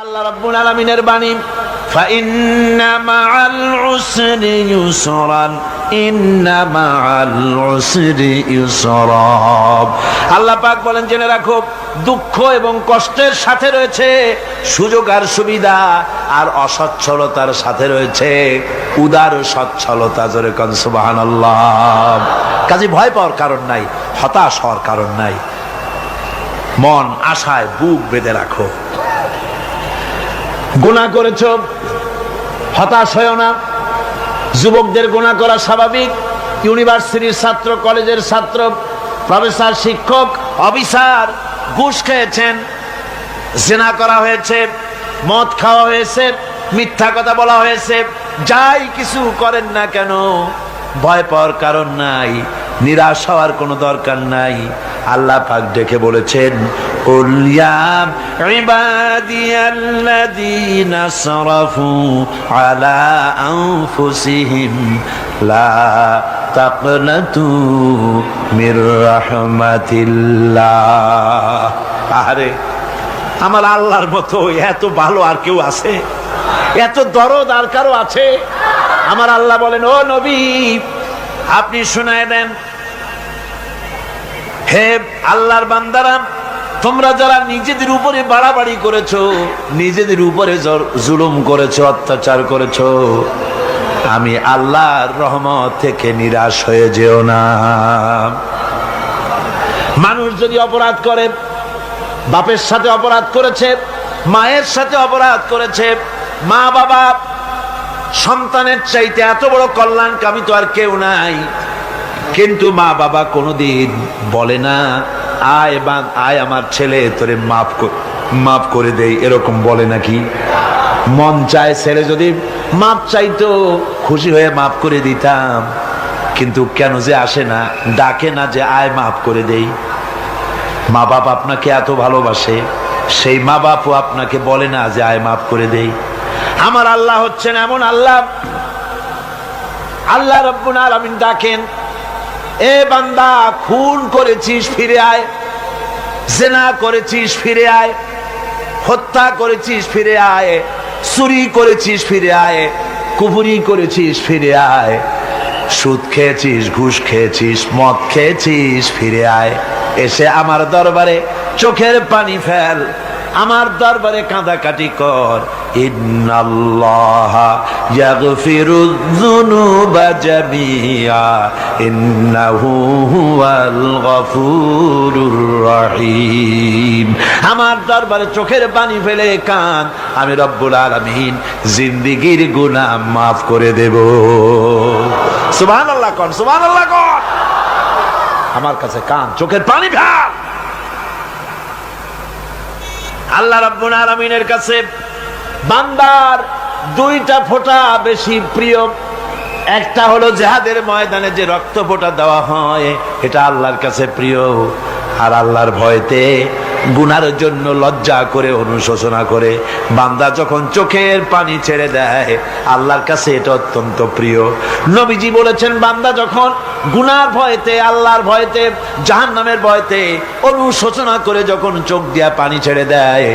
আল্লাহ রাব্বুল আলামিনের বাণী ফাইন্না মাআল উসরি ইউসরান ইন্না মাআল উসরি ইউসরা। আল্লাহ পাক বলেন জেনে রাখো, দুঃখ এবং কষ্টের সাথে রয়েছে সুযোগ আর সুবিধা, আর অসচ্ছলতার সাথে রয়েছে উদার সচ্ছলতা। জোরে কোন সুবহানাল্লাহ। কাজে ভয় পাওয়ার কারণ নাই, হতাশ হওয়ার কারণ নাই, মন আশায় বুক বেঁধে রাখো। গুনাহ করেছো, হতাশ হয়ো না। যুবকদের গুনাহ করা স্বাভাবিক। ইউনিভার্সিটির ছাত্র, কলেজের ছাত্র, প্রফেসর, শিক্ষক, অফিসার ঘুষ খেয়েছেন, জিনা করা হয়েছে, মদ খাওয়া হয়েছে, মিথ্যা কথা বলা হয়েছে, যাই কিছু করেন না কেন ভয় পাওয়ার কারণ নাই, নিরাশ হওয়ার কোনো দরকার নাই। আল্লাহ পাক ডেকে বলেছেন, কুল ইয়া ইবাদিয়াল্লাযীনা আসরাফু আলা আনফুসিহিম লা তাকনাতু মির রাহমাতিল্লাহ। আরে আমার আল্লাহর মতো এত ভালো আর কেউ আছে? এত দরদ আর কারো আছে? আমার আল্লাহ বলেন, ও নবী আপনি শুনায় দেন, হে আল্লাহর বান্দারা, তোমরা যারা নিজেদের উপরে বাড়াবাড়ি করেছো, নিজেদের উপরে জুলুম করেছো, অত্যাচার করেছো, আমি আল্লাহর রহমত থেকে নিরাশ হয়ে যেও না। মানুষ যদি অপরাধ করে, বাপের সাথে অপরাধ করেছে, মায়ের সাথে অপরাধ করেছে, মা বাবা সন্তানের চাইতে এত বড় কল্যাণকামী তো আর কেউ নাই, কিন্তু মা বাবা কোনোদিন বলে না আয় আমার ছেলে তোরে মাফ করে দেই, এরকম বলে নাকি? মন চায় ছেলে যদি মাপ চাইতো, খুশি হয়ে মাফ করে দিতাম, কিন্তু কেন যে আসে না, ডাকে না যে আয় মাফ করে দেই। মা বাপ আপনাকে এত ভালোবাসে, সেই মা বাপও আপনাকে বলে না যে আয় মাফ করে দেই। আমার আল্লাহ হচ্ছেন এমন আল্লাহ, আল্লাহ রাব্বুল আলামিন ডাকেন, এ বান্দা খুন করেছিস ফিরে আয়, জিনা করেছিস ফিরে আয়, হত্যা করেছিস ফিরে আয়, চুরি করেছিস ফিরে আয়, কুফরি করেছিস ফিরে আয়, সুদ খেয়েছিস, ঘুষ খেয়েছিস, মদ খেয়েছিস ফিরে আয়, এসে আমার দরবারে চোখের পানি ফেল, আমার দরবারে কাঁদাকাটি কর। ইন্নাল্লাহা ইয়াগফিরুয যুনুবা জামিআ ইন্নাহু হুয়াল গফুরুর রহিম। আমার দরবারে চোখের পানি ফেলে কাঁদ, আমি রব্বুল আলামিন জিন্দেগীর গুনাহ মাফ করে দেব। সুবহানাল্লাহ কোন, সুবহানাল্লাহ কোন। আমার কাছে কাঁদ, চোখের পানি ফেল। আল্লাহ রাব্বুল আলামিনের কাছে বান্দার দুইটা ফোঁটা বেশি প্রিয়। একটা হলো জিহাদের ময়দানে যে রক্ত ফোঁটা দেওয়া হয়, এটা আল্লাহর কাছে প্রিয়। আর আল্লাহর ভয়তে গুনার জন্য লজ্জা করে, অনুশোচনা করে বান্দা যখন চোখের পানি ছেড়ে দেয়, আল্লাহর কাছে এটা অত্যন্ত প্রিয়। নবীজি বলেছেন, বান্দা যখন গুনার ভয়তে, আল্লাহর ভয়তে, জাহান্নামের ভয়তে অনুশোচনা করে যখন চোখ দিয়া পানি ছেড়ে দেয়,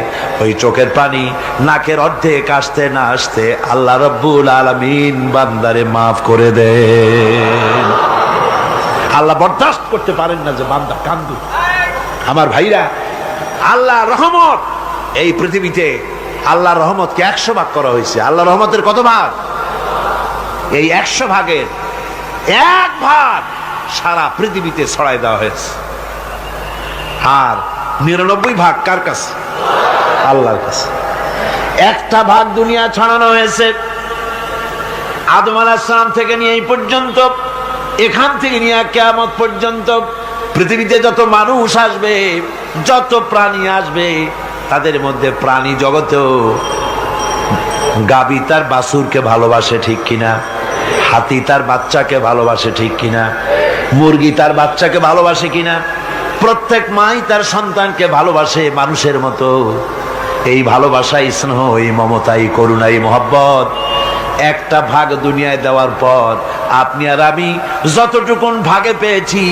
ওই চোখের পানি নাকের অর্ধেক আসতে না আসতে আল্লাহ রাব্বুল আলামিন বান্দারে মাফ করে দেন। আল্লাহ বরদাস্ত করতে পারেন না যে বান্দা কান্দু। আমার ভাইরা, আল্লাহ রহমত এই পৃথিবীতে, আল্লাহ রহমতকে 100 ভাগ করা হয়েছে। আল্লাহ রহমতের কত ভাগ? এই 100 ভাগের 1 ভাগ সারা পৃথিবীতে ছড়াই দেওয়া হয়েছে। আর 99 ভাগ কার কাছে? আল্লাহর কাছে। একটা ভাগ দুনিয়া ছড়ানো হয়েছে আদম আলাইহিস সালাম থেকে নিয়ে এই পর্যন্ত, এখান থেকে নিয়ে কিয়ামত পর্যন্ত পৃথিবীতে যত মানুষ আসবে, যত প্রাণী আসবে, তাদের মধ্যে প্রাণী জগতেও গাবি তার বাছুরকে ভালোবাসে ঠিক কিনা, হাতি তার বাচ্চাকে ভালোবাসে ঠিক কিনা, মুরগি তার বাচ্চাকে ভালোবাসে কিনা, প্রত্যেক মাই তার সন্তানকে ভালোবাসে মানুষের মতো। এই ভালোবাসা, স্নেহ, এই মমতা, এই করুণা, এই মহব্বত, একটা ভাগ দুনিয়ায় দেওয়ার পর আপনি আর আমি যতটুকুন ভাগে পেয়েছি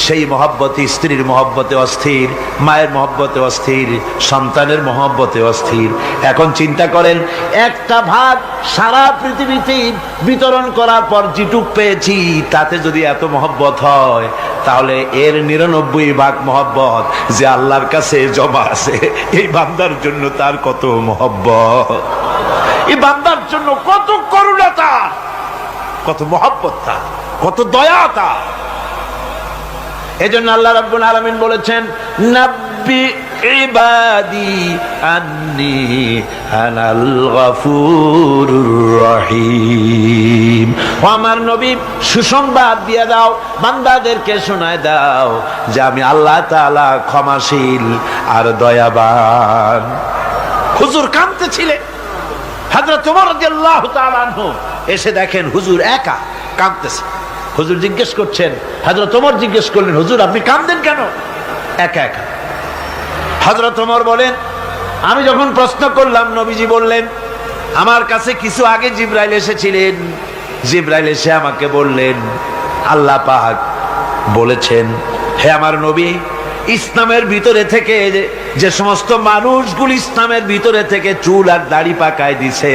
সেই মহব্বতে, স্ত্রীর মহব্বতে অস্থির, মায়ের মহব্বতে অস্থির, সন্তানের মহব্বতে অস্থির। এখন চিন্তা করেন, একটা ভাগ সারা পৃথিবীতে বিতরণ করার পর যেটুক পেয়েছি তাতে যদি এত মহব্বত হয়, তাহলে এর 99 ভাগ মহব্বত যে আল্লাহর কাছে জমা আছে, এই বান্দার জন্য তার কত মহব্বত, এই বান্দার জন্য কত করুণা তার, কত মহব্বত তার, কত দয়া তার। এজন্য আল্লাহ রাব্বুল আলামিন বলেছেন, নাব্বি ইবাদি আন্নি আনাল গফুরুর রহিম। ও আমার নবী, সুসংবাদ দিয়ে দাও, বান্দাদেরকে শোনায় দাও যে আমি আল্লাহ তাআলা ক্ষমাশীল আর দয়াবান। হুজুর কাঁদতেছিলেন, হযরত ওমর রাদিয়াল্লাহু তাআলা আনহু এসে দেখেন হুজুর একা কাঁদতেছে। হুজুর জিজ্ঞেস করছেন, হযরত ওমর জিজ্ঞেস করলেন, হুজুর আপনি কাঁদেন কেন একা একা? হযরত ওমর বলেন, আমি যখন প্রশ্ন করলাম নবীজি বললেন, আমার কাছে কিছু আগে জিবরাইল এসেছিলেন, জিবরাইল এসে আমাকে বললেন আল্লাহ পাক বলেছেন, হে আমার নবী, ইসলামের ভিতরে থেকে যে সমস্ত মানুষগুলো ইসলামের ভিতরে থেকে চুল আর দাড়ি পাকায় দিছে,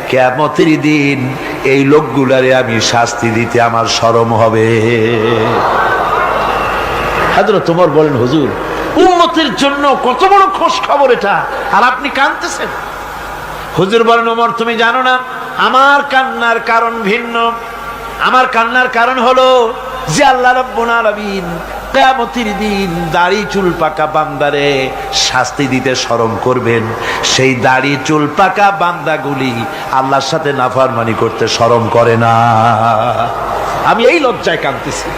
কিয়ামতের দিন এই লোকগুলারে আমি শাস্তি দিতে আমার শরম হবে। হযরত ওমর বলেন, হুজুর উম্মতের জন্য কত বড় খোঁজ খবর এটা, আর আপনি কাঁদতেছেন। হুজুর বলেন, ওমর তুমি জানো না আমার কান্নার কারণ ভিন্ন। আমার কান্নার কারণ হলো যে আল্লাহ রাব্বুল আলামিন কিয়ামতের দিন দাড়ি চুল পাকা বান্দারে শাস্তি দিতে শরম করবেন, সেই দাড়ি চুল পাকা বান্দাগুলি আল্লাহর সাথে নাফরমানি করতে শরম করে না। আমি এই লজ্জায় কাঁদতেছি।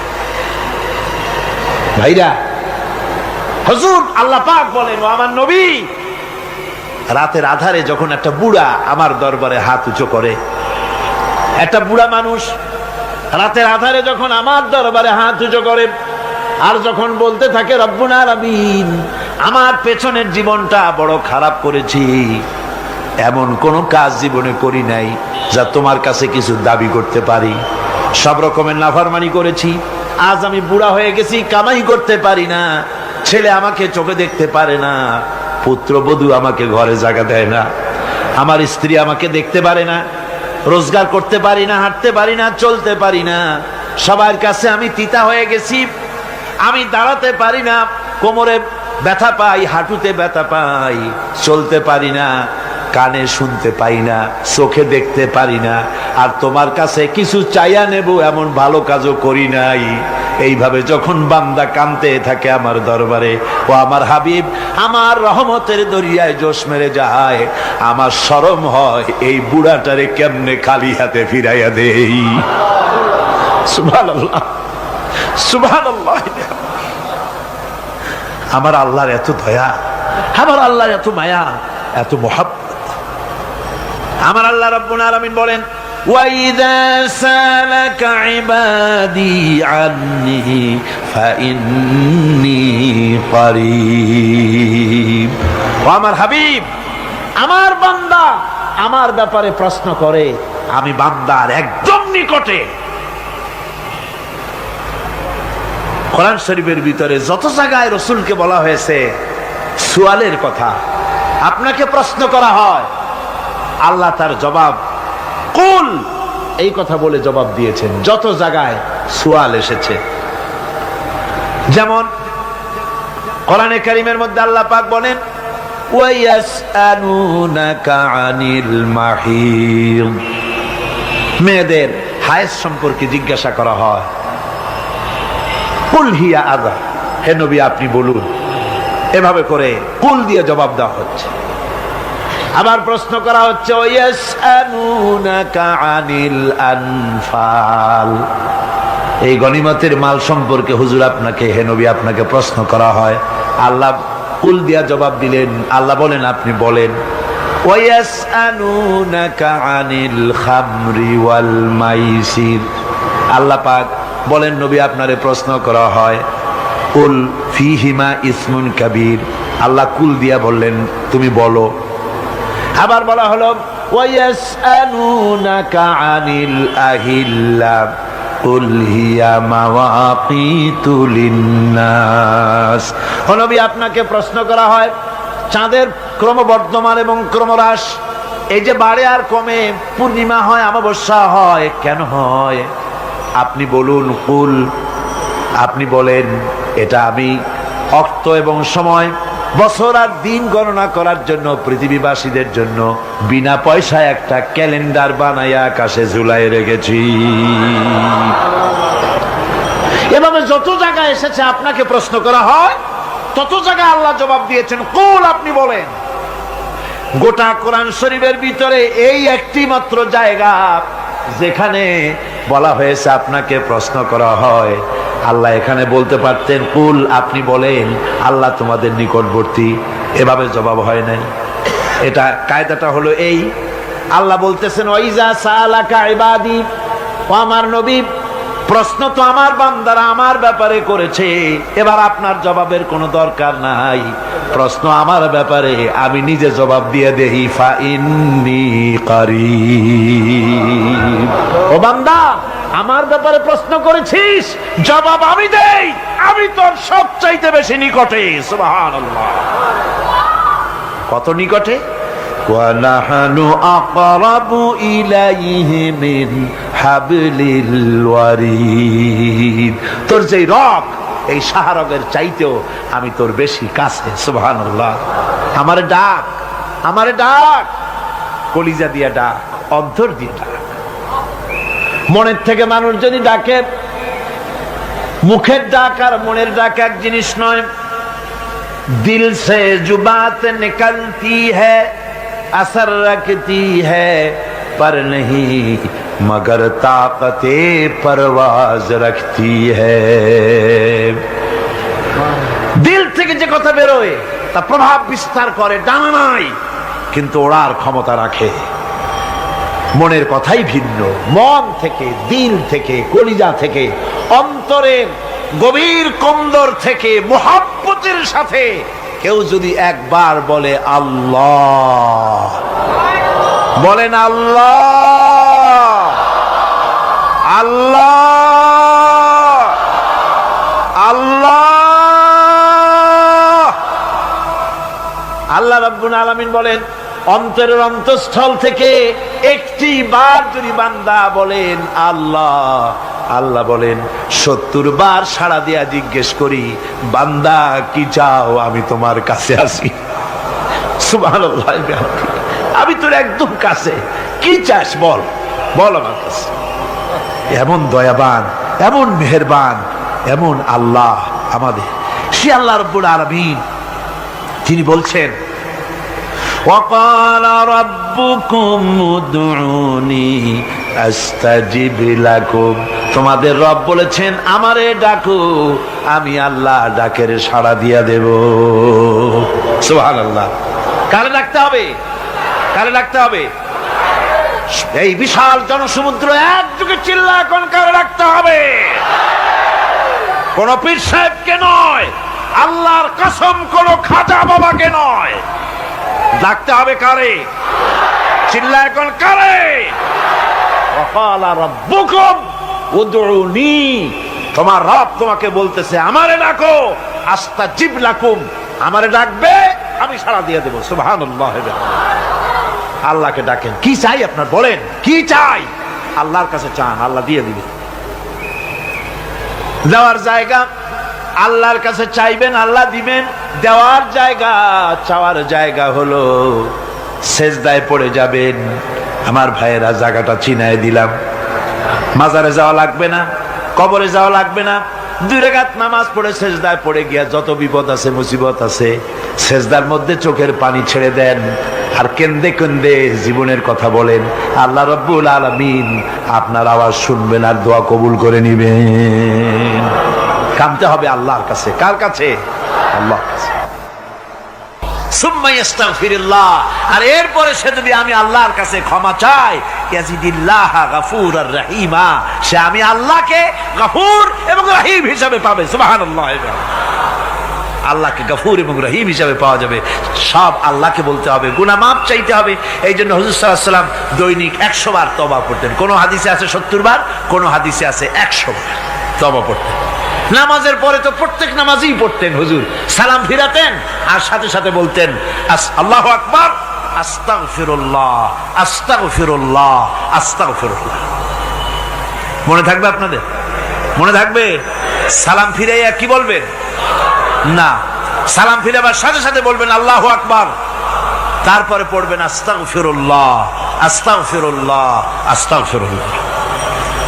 ভাইরা, হুজুর আল্লাহ পাক বলেন, ও আমার নবী, রাতের আধারে যখন একটা বুড়া আমার দরবারে হাত উঁচু করে, একটা বুড়া মানুষ রাতের আধারে যখন আমার দরবারে হাত উঁচু করে আর যখন বলতে থাকে, রব্বুল আলামিন আমার পেছনের জীবনটা বড় খারাপ করেছি, এমন কোন কাজ জীবনে করি নাই যা তোমার কাছে কিছু দাবি করতে পারি, সব রকমের নাফরমানি করেছি, আজ আমি বুড়া হয়ে গেছি, কামাই করতে পারি না, ছেলে আমাকে চোখে দেখতে পারে না, পুত্রবধূ আমাকে ঘরে জায়গা দেয় না, আমার স্ত্রী আমাকে দেখতে পারে না, রোজগার করতে পারি না, হাঁটতে পারি না, চলতে পারি না, সবার কাছে আমি তিতা হয়ে গেছি, আমি দাঁড়াতে পারি না, কোমরে ব্যথা পাই, হাঁটুতে ব্যথা পাই, চলতে পারি না, কানে শুনতে পাই না, চোখে দেখতে পারি না, আর তোমার কাছে কিছু চাইয়া নেব এমন ভালো কাজও করি নাই। এইভাবে যখন বান্দা কাঁদতে থাকে আমার দরবারে, ও আমার হাবিব আমার রহমতের দরিয়ায় জোশ মেরে যায়, আমার শরম হয় এই বুড়াটারে কেমনে খালি হাতে ফিরাইয়া দেই। সুবহানাল্লাহ, সুবহানাল্লাহ। আমার আল্লাহর এত দয়া, আমার আল্লাহর এত মায়া, এত মহব্বত। আমার আল্লাহ রাব্বুল আলামিন বলেন, وَإِذَا سَأَلَكَ عِبَادِي عَنِّي فَإِنِّي قَرِيبٌ। ও আমার হাবিব, আমার বান্দা আমার ব্যাপারে প্রশ্ন করে, আমি বান্দার একদম নিকটে। কোরআন শরীফের ভিতরে যত জায়গায় রাসূলকে বলা হয়েছে সুয়ালের কথা, আপনাকে প্রশ্ন করা হয়, আল্লাহ তার জবাব কুল এই কথা বলে জবাব দিয়েছেন। যত জায়গায় সুয়াল এসেছে, যেমন কোরআনে কারীমের মধ্যে আল্লাহ পাক বলেন, ওয়ায়াসআলুনাকা আনিল মাহিদ, মেয়েদের হায়েজ সম্পর্কে জিজ্ঞাসা করা হয়, কুল হিয়া আযা, হে নবী আপনি বলুন। এভাবে করে কুল দিয়ে জবাব দেওয়া হচ্ছে। আবার প্রশ্ন করা হচ্ছে, ওয়ায়াসআলুনাকা আনিল আনফাল, এই গনিমতের মাল সম্পর্কে হুজুর আপনাকে, হে নবী আপনাকে প্রশ্ন করা হয়। আল্লাহ কুল দিয়া জবাব দিলেন, আল্লাহ বলেন আপনি বলেন। ওয়ায়াসআলুনাকা আনিল খামরি ওয়াল মাইসির, আল্লাহ পাক বলেন নবী আপনারে প্রশ্ন করা হয়, কুল ফিহিমা ইসমুন কাবীর, আল্লাহ কুল দিয়া বললেন তুমি বলো। আবার বলা হলো, ওয়ায়াসআলুনাকা আনিল আহিল্লা কুল হিয়া মাওয়াকিতু লিন্নাস। ও নবী, আপনাকে প্রশ্ন করা হয় চাঁদের ক্রমবর্ধমান এবং ক্রমহ্রাস, এই যে বাড়ে আর কমে, পূর্ণিমা হয় অমাবস্যা হয়, কেন হয়? আপনি বলুন, কুল, আপনি বলেন, এটা আমি অর্থ এবং সময়, বছর আর দিন গণনা করার জন্য পৃথিবীবাসীদের জন্য বিনা পয়সায় একটা ক্যালেন্ডার বানাইয়া আকাশে ঝুলাই রেখেছি। এভাবে যত জায়গায় এসেছে আপনাকে প্রশ্ন করা হয়, তত জায়গায় আল্লাহ জবাব দিয়েছেন কুল, আপনি বলেন। গোটা কোরআন শরীফের ভিতরে এই একটি মাত্র জায়গা যেখানে বলা হয়েছে আপনাকে প্রশ্ন করা হয়। আল্লাহ এখানে বলতে পারতেন কুল, আপনি বলেন, আল্লাহ তোমাদের নিকটবর্তী, এভাবে জবাব হয় নাই। এটা কায়দাটা হলো এই, আল্লাহ বলতেছেন ওয়াইজা সালাকা ইবাদি, ও আমার নবী, প্রশ্ন তো আমার বান্দারা আমার ব্যাপারে করেছে, এবার আপনার জবাবের কোনো দরকার নাই। প্রশ্ন আমার ব্যাপারে, আমি নিজে জবাব দিয়ে দেই, ফা ইন্নী কারীব। ও বান্দা, আমার ব্যাপারে প্রশ্ন করেছিস, জবাব আমি দেই, আমি তোর সবচাইতে বেশি নিকটে। সুবহানাল্লাহ, কত নিকটে? ওয়ানাহানু আকরাবু ইলাইহি মিন হাবলিল ওয়ারিদ। তোর যে রগ, এই শাহরগের চাইতেও আমি তোর বেশি কাছে। সুবহানাল্লাহ। আমারে ডাক, আমারে ডাক, কলিজা দিয়া ডাক, অন্তর দিয়ে ডাক। মনের থেকে মানুষ যদি ডাকে, মুখের ডাক আর মনের ডাক এক জিনিস নয়। দিল সে জুবাত নিকলতি হ্যায়, असर रखती है पर नहीं मगर ताकते परवाज रखती है। দিল থেকে যে কথা বেরোয় তা প্রভাব বিস্তার করে, ডানা নাই কিন্তু ওড়ার ক্ষমতা রাখে। মনের কথাই ভিন্ন। মন থেকে, দিল থেকে, কলিজা থেকে, অন্তরের গভীর কন্দর থেকে মুহাব্বতের সাথে কেউ যদি একবার বলে আল্লাহ, বলেন আল্লাহ, আল্লাহ, আল্লাহ। আল্লাহ রাব্বুল আলামিন বলেন, অন্তরের অন্তঃস্থল থেকে একটি বার যদি বান্দা বলেন আল্লাহ, আল্লাহ বলেন 70 বার সাড়া দিয়া জিজ্ঞেস করি, বান্দা কি চাও, আমি তোমার কাছে আসি। সুবহানাল্লাহ, আমি তোর একদম কাছে, কি চাস বল, বল আমার কাছে। এমন দয়াবান, এমন মেহেরবান, এমন আল্লাহ আমাদের। সে আল্লাহ রাব্বুল আলামিন তিনি বলছেন, وقال ربكم ادعوني استجب لكم। তোমাদের রব বলেছেন আমারে ডাকো, আমি আল্লাহ ডাকের সাড়া দিয়া দেব। সুবহানাল্লাহ। কারে ডাকতে হবে? কারে ডাকতে হবে? এই বিশাল জনসমুদ্র একযোগে চিল্লা এখন কারে ডাকতে হবে? কোন পীর সাহেবকে নয়, আল্লাহর কসম কোন খাজা বাবাকে নয়, ডাকতে হবে কারে? চিল্লা এখন কারে? ওয়াকালা রাব্বুকুম উদউনি, তোমার রব তোমাকে বলতেছে আমারে ডাকো, আস্তাজিব লাকুম, আমারে ডাকবে আমি সাড়া দিয়ে দেব। সুবহানাল্লাহ। আল্লাহকে ডাকেন, কি চাই আপনার বলেন, কি চাই? আল্লাহর কাছে চান, আল্লাহ দিয়ে দিবেন। দেওয়ার জায়গা আল্লাহর কাছে চাইবেন, আল্লাহ দিবেন। দেওয়ার জায়গা, চাওয়ার জায়গা হলো সেজদায় পড়ে যাবেন। আমার ভাইয়েরা, জায়গাটা চিনায় দিলাম। মাজারে যাওয়া লাগবে না, কবরে যাওয়া লাগবে না। 2 রাকাত নামাজ পড়ে সেজদায় পড়ে গিয়া যত বিপদ আছে, মুসিবত আছে, সেজদার মধ্যে চোখের পানি ছেড়ে দেন আর কেন্দে কেন্দে জীবনের কথা বলেন। আল্লাহ রাব্বুল আলামিন আপনার আওয়াজ শুনবেন আর দোয়া কবুল করে নিবেন। কামতে হবে আল্লাহর কাছে। কার কাছে? আল্লাহর কাছে। সুম্মা ইস্তাগফিরুল্লাহ, আর এরপরে সে যদি আমি আল্লাহর কাছে ক্ষমা চাই, ইয়াজিদিল্লাহ গফুরার রহিমা, সে আমি আল্লাহকে গফুর এবং রহিম হিসাবে পাবে। সুবহানাল্লাহ। আল্লাহকে গফুর এবং রহিম হিসাবে পাওয়া যাবে। সব আল্লাহকে বলতে হবে, গুনাহ মাফ চাইতে হবে। এই জন্য হুজুর সাল্লাল্লাহু আলাইহি ওয়াসাল্লাম দৈনিক 100 বার তওবা পড়তেন। কোন হাদিসে আছে 70 বার, কোন হাদিসে আছে 100 বার তওবা পড়তেন। নামাজের পরে তো প্রত্যেক নামাজই পড়তেন হুজুর, সালাম ফিরাতেন আর সাথে সাথে বলতেন আল্লাহু আকবার, আস্তাগফিরুল্লাহ, আস্তাগফিরুল্লাহ, আস্তাগফিরুল্লাহ। মনে থাকবে আপনাদের? মনে থাকবে? সালাম ফিরাইয়া কি বলবেন? না, সালাম ফিরাবার সাথে সাথে বলবেন আল্লাহু আকবার, তারপরে পড়বেন আস্তাগফিরুল্লাহ, আস্তাগফিরুল্লাহ, আস্তাগফিরুল্লাহ।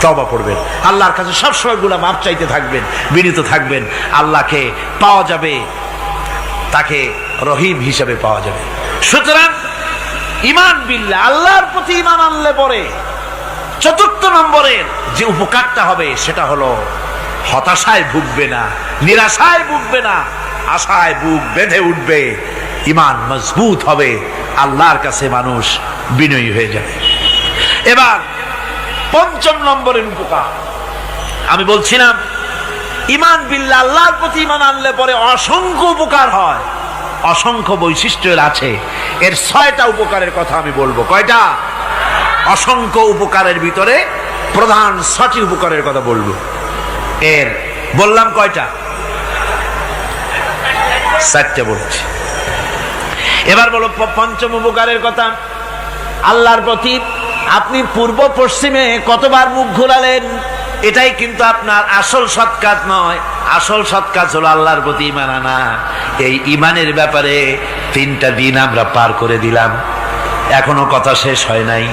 তওবা পড়বেন, আল্লাহর কাছে সবসময় গুনাহ মাফ চাইতে থাকবেন, বিনীত থাকবেন। আল্লাহকে পাওয়া যাবে, তাকে রহিম হিসেবে পাওয়া যাবে। সুতরাং ঈমান বিল্লাহ, আল্লাহর প্রতি ঈমান আনলে পরে চতুর্থ নম্বরের যে উপকারটা হবে সেটা হলো হতাশায় ভুগবে না, নিরাশায় ভুগবে না, আশায় বুক বেঁধে উঠবে, ঈমান মজবুত হবে, আল্লাহর কাছে মানুষ বিনয়ী হয়ে যাবে। এবার পঞ্চম নম্বরের উপকার আমি বলছিলাম, ঈমান বিল্লাহ, আল্লাহর প্রতি ঈমান আনলে পরে অসংখ্য উপকার হয়, অসংখ্য বৈশিষ্ট্য আছে। এর 6টা উপকারের কথা আমি বলবো। কয়টা? অসংখ্য উপকারের ভিতরে প্রধান 6টি উপকারের কথা বলবো। এর বললাম কয়টা? 4টে বলছি। এবার বলো পঞ্চম উপকারের কথা। আল্লাহর প্রতি আপনি পূর্ব পশ্চিমে কতবার মুখ ঘোরালেন, এটাই কিন্তু আপনার আসল সৎ কাজ নয়। আসল সৎ কাজ হলো আল্লাহর প্রতি ঈমান আনা। এই ঈমানের ব্যাপারে 3টা দিন আমরা পার করে দিলাম, এখনো কথা শেষ হয় নাই।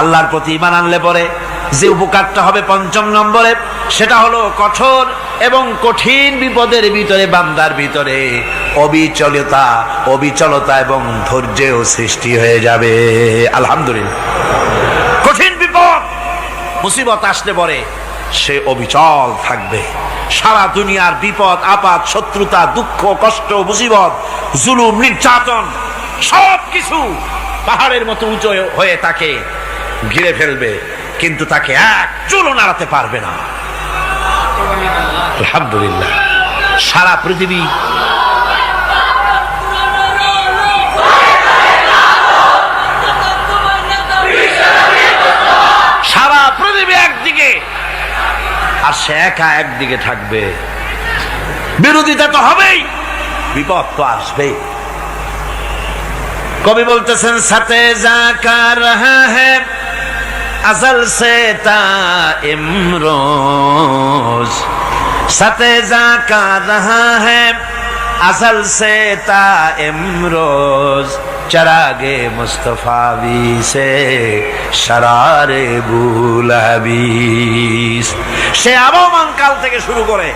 আল্লাহর প্রতি ঈমান আনলে পরে যে উপকারটা হবে পঞ্চম নম্বরে, সেটা হলো কঠোর এবং কঠিন বিপদের ভিতরে বান্দার ভিতরে অবিচলতা এবং ধৈর্যের সৃষ্টি হয়ে যাবে। আলহামদুলিল্লাহ। কঠিন বিপদ মুসিবত আসলে পরে সে অবিচল থাকবে। সারা দুনিয়ার বিপদ আপদ, শত্রুতা, দুঃখ, কষ্ট, মুসিবত, জুলুম, নির্যাতন সবকিছু পাহাড়ের মতো উঁচু হয়ে তাকে ঘিরে ফেলবে, কিন্তু তাকে এক চুলও নাড়াতে পারবে না। আলহামদুলিল্লাহ। সারা পৃথিবী একদিকে আর সে একা একদিকে থাকবে। বিরোধিতা তো হবেই, বিপদ তো আসবেই। কবি বলতেছেন, সাথে জাকা রহা হ্যায় আজল সে তা ইমরোজ, সাথে জাকা রহা হ্যায় আজল সে তা ইমরোজ, চরাগে মুস্তফাবি সে শরারে বুলহাবিস। সে আবহমান কাল থেকে শুরু করে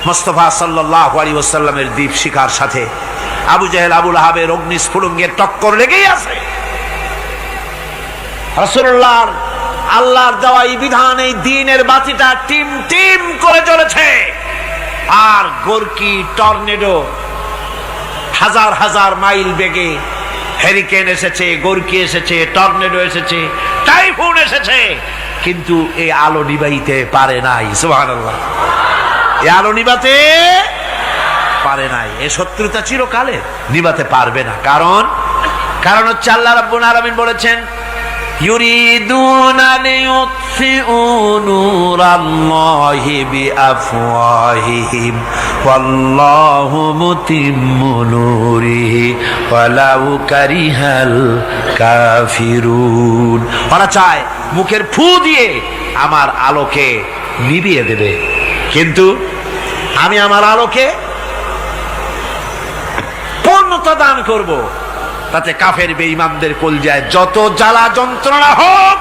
মুস্তাফা সাল্লাল্লাহু আলাইহি ওয়াসাল্লামের দীপ শিখার সাথে আবু জেহেল, আবু লাহাবের অগ্নিস্ফুলিঙ্গের টক্কর লেগেই আছে। রাসূলুল্লাহর আল্লাহর দেওয়া এই বিধান, এই দ্বীনের বাতিটা টিম টিম করে চলেছে। আর গোরকি, টর্নেডো, হাজার হাজার মাইল বেগে হেরিকেন এসেছে, গোরকি এসেছে, টর্নেডো এসেছে, টাইফুন এসেছে, কিন্তু এই আলো নিবাইতে পারে নাই। সুবহানাল্লাহ। এই আলো নিবাতে পারে নাই। এই শত্রুতা চিরকালে নিবাতে পারবে না। কারণ হচ্ছে আল্লাহ রাব্বুল আলামিন বলেছেন, ইউরিদুনা লিইউতফিউ নূরাল্লাহি বিআফওয়াহিহিম ওয়াল্লাহু মুতিম্মু নূরিহি ওয়ালাউ কারিহাল কাফিরুন। ওরা চায় মুখের ফু দিয়ে আমার আলোকে নিভিয়ে দেবে, কিন্তু আমি আমার আলোকে পূর্ণতা দান করব। তাতে কাফের বেঈমানদের কলজায় যত জ্বালা যন্ত্রণা হোক,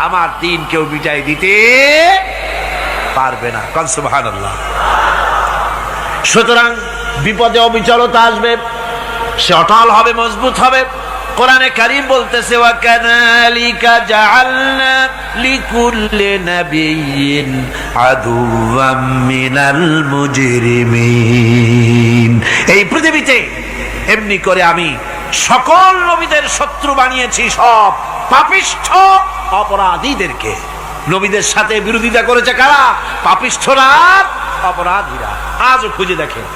আমার দ্বীন কেউ মিটাই দিতে পারবে না। সুবহানাল্লাহ। সুতরাং বিপদে অবিচলতা আসবে, সে অটল হবে, মজবুত হবে। কোরআনে কারীম বলতেছে, ওয়া কাযালিকা জাআলনা লিকুল্লি নাবিয়্যিন আদুওয়াম মিনাল মুজরিমিন। এই পৃথিবীতে এমনি করে আমি সকল নবীদের শত্রু বানিয়েছি, সব পাপিষ্ঠ অপরাধীদেরকে। নবীদের সাথে বিরোধিতা করেছে কারা? পাপিষ্ঠরা, অপরাধীরা। আজও খুঁজে দেখেন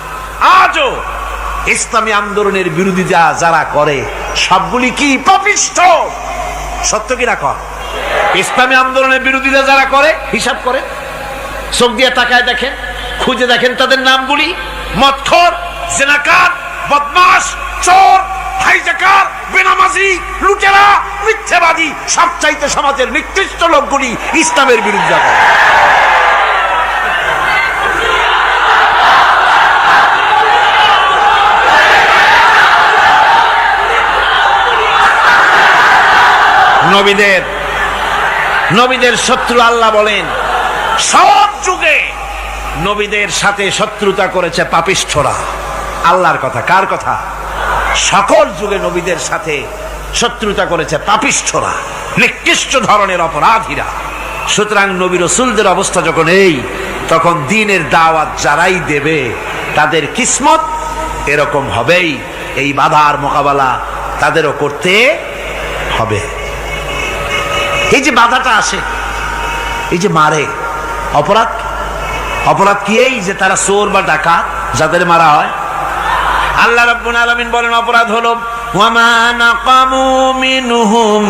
আজও ইসলামী আন্দোলনের বিরোধিতা যারা করে সবগুলি কি পাপিষ্ঠ। সত্য কিনা কর? ইসলামী আন্দোলনের বিরোধিতা যারা করে হিসাব করে, চোখ দিয়ে তাকায় দেখেন, খুঁজে দেখেন তাদের নামগুলি। মদখোর, জেনাকার, বদমাশ, চোর, হাইজাকার, বেনামাজি, লুটেরা, মিথ্যাবাদী, সবচাইতে সমাজের নিকৃষ্ট লোকগুলি ইসলামের বিরোধিতা করে। নবীদের শত্রু আল্লাহ বলেন সব যুগে নবীদের সাথে শত্রুতা করেছে পাপিষ্ঠরা। আল্লাহর কথা, কার কথা? সকল যুগে নবীদের সাথে শত্রুতা করেছে পাপিষ্ঠরা, নিকৃষ্ট ধরনের অপরাধীরা। সুতরাং নবী রাসূলদের অবস্থা যখন এই, তখন দ্বীনের দাওয়াত যারাই দেবে তাদের কিসমত এরকম হবেই। এই বাধার মোকাবেলা তাদেরও করতে হবে। এই যে বাধাটা আসে, এই যে মারে, অপরাধ কি? এই যে তারা চোর বা ডাকাত যাদের মারা হয়। আল্লাহ রাব্বুল আলামিন বলেন অপরাধ হলো ওয়ামা নাকামু মিনহুম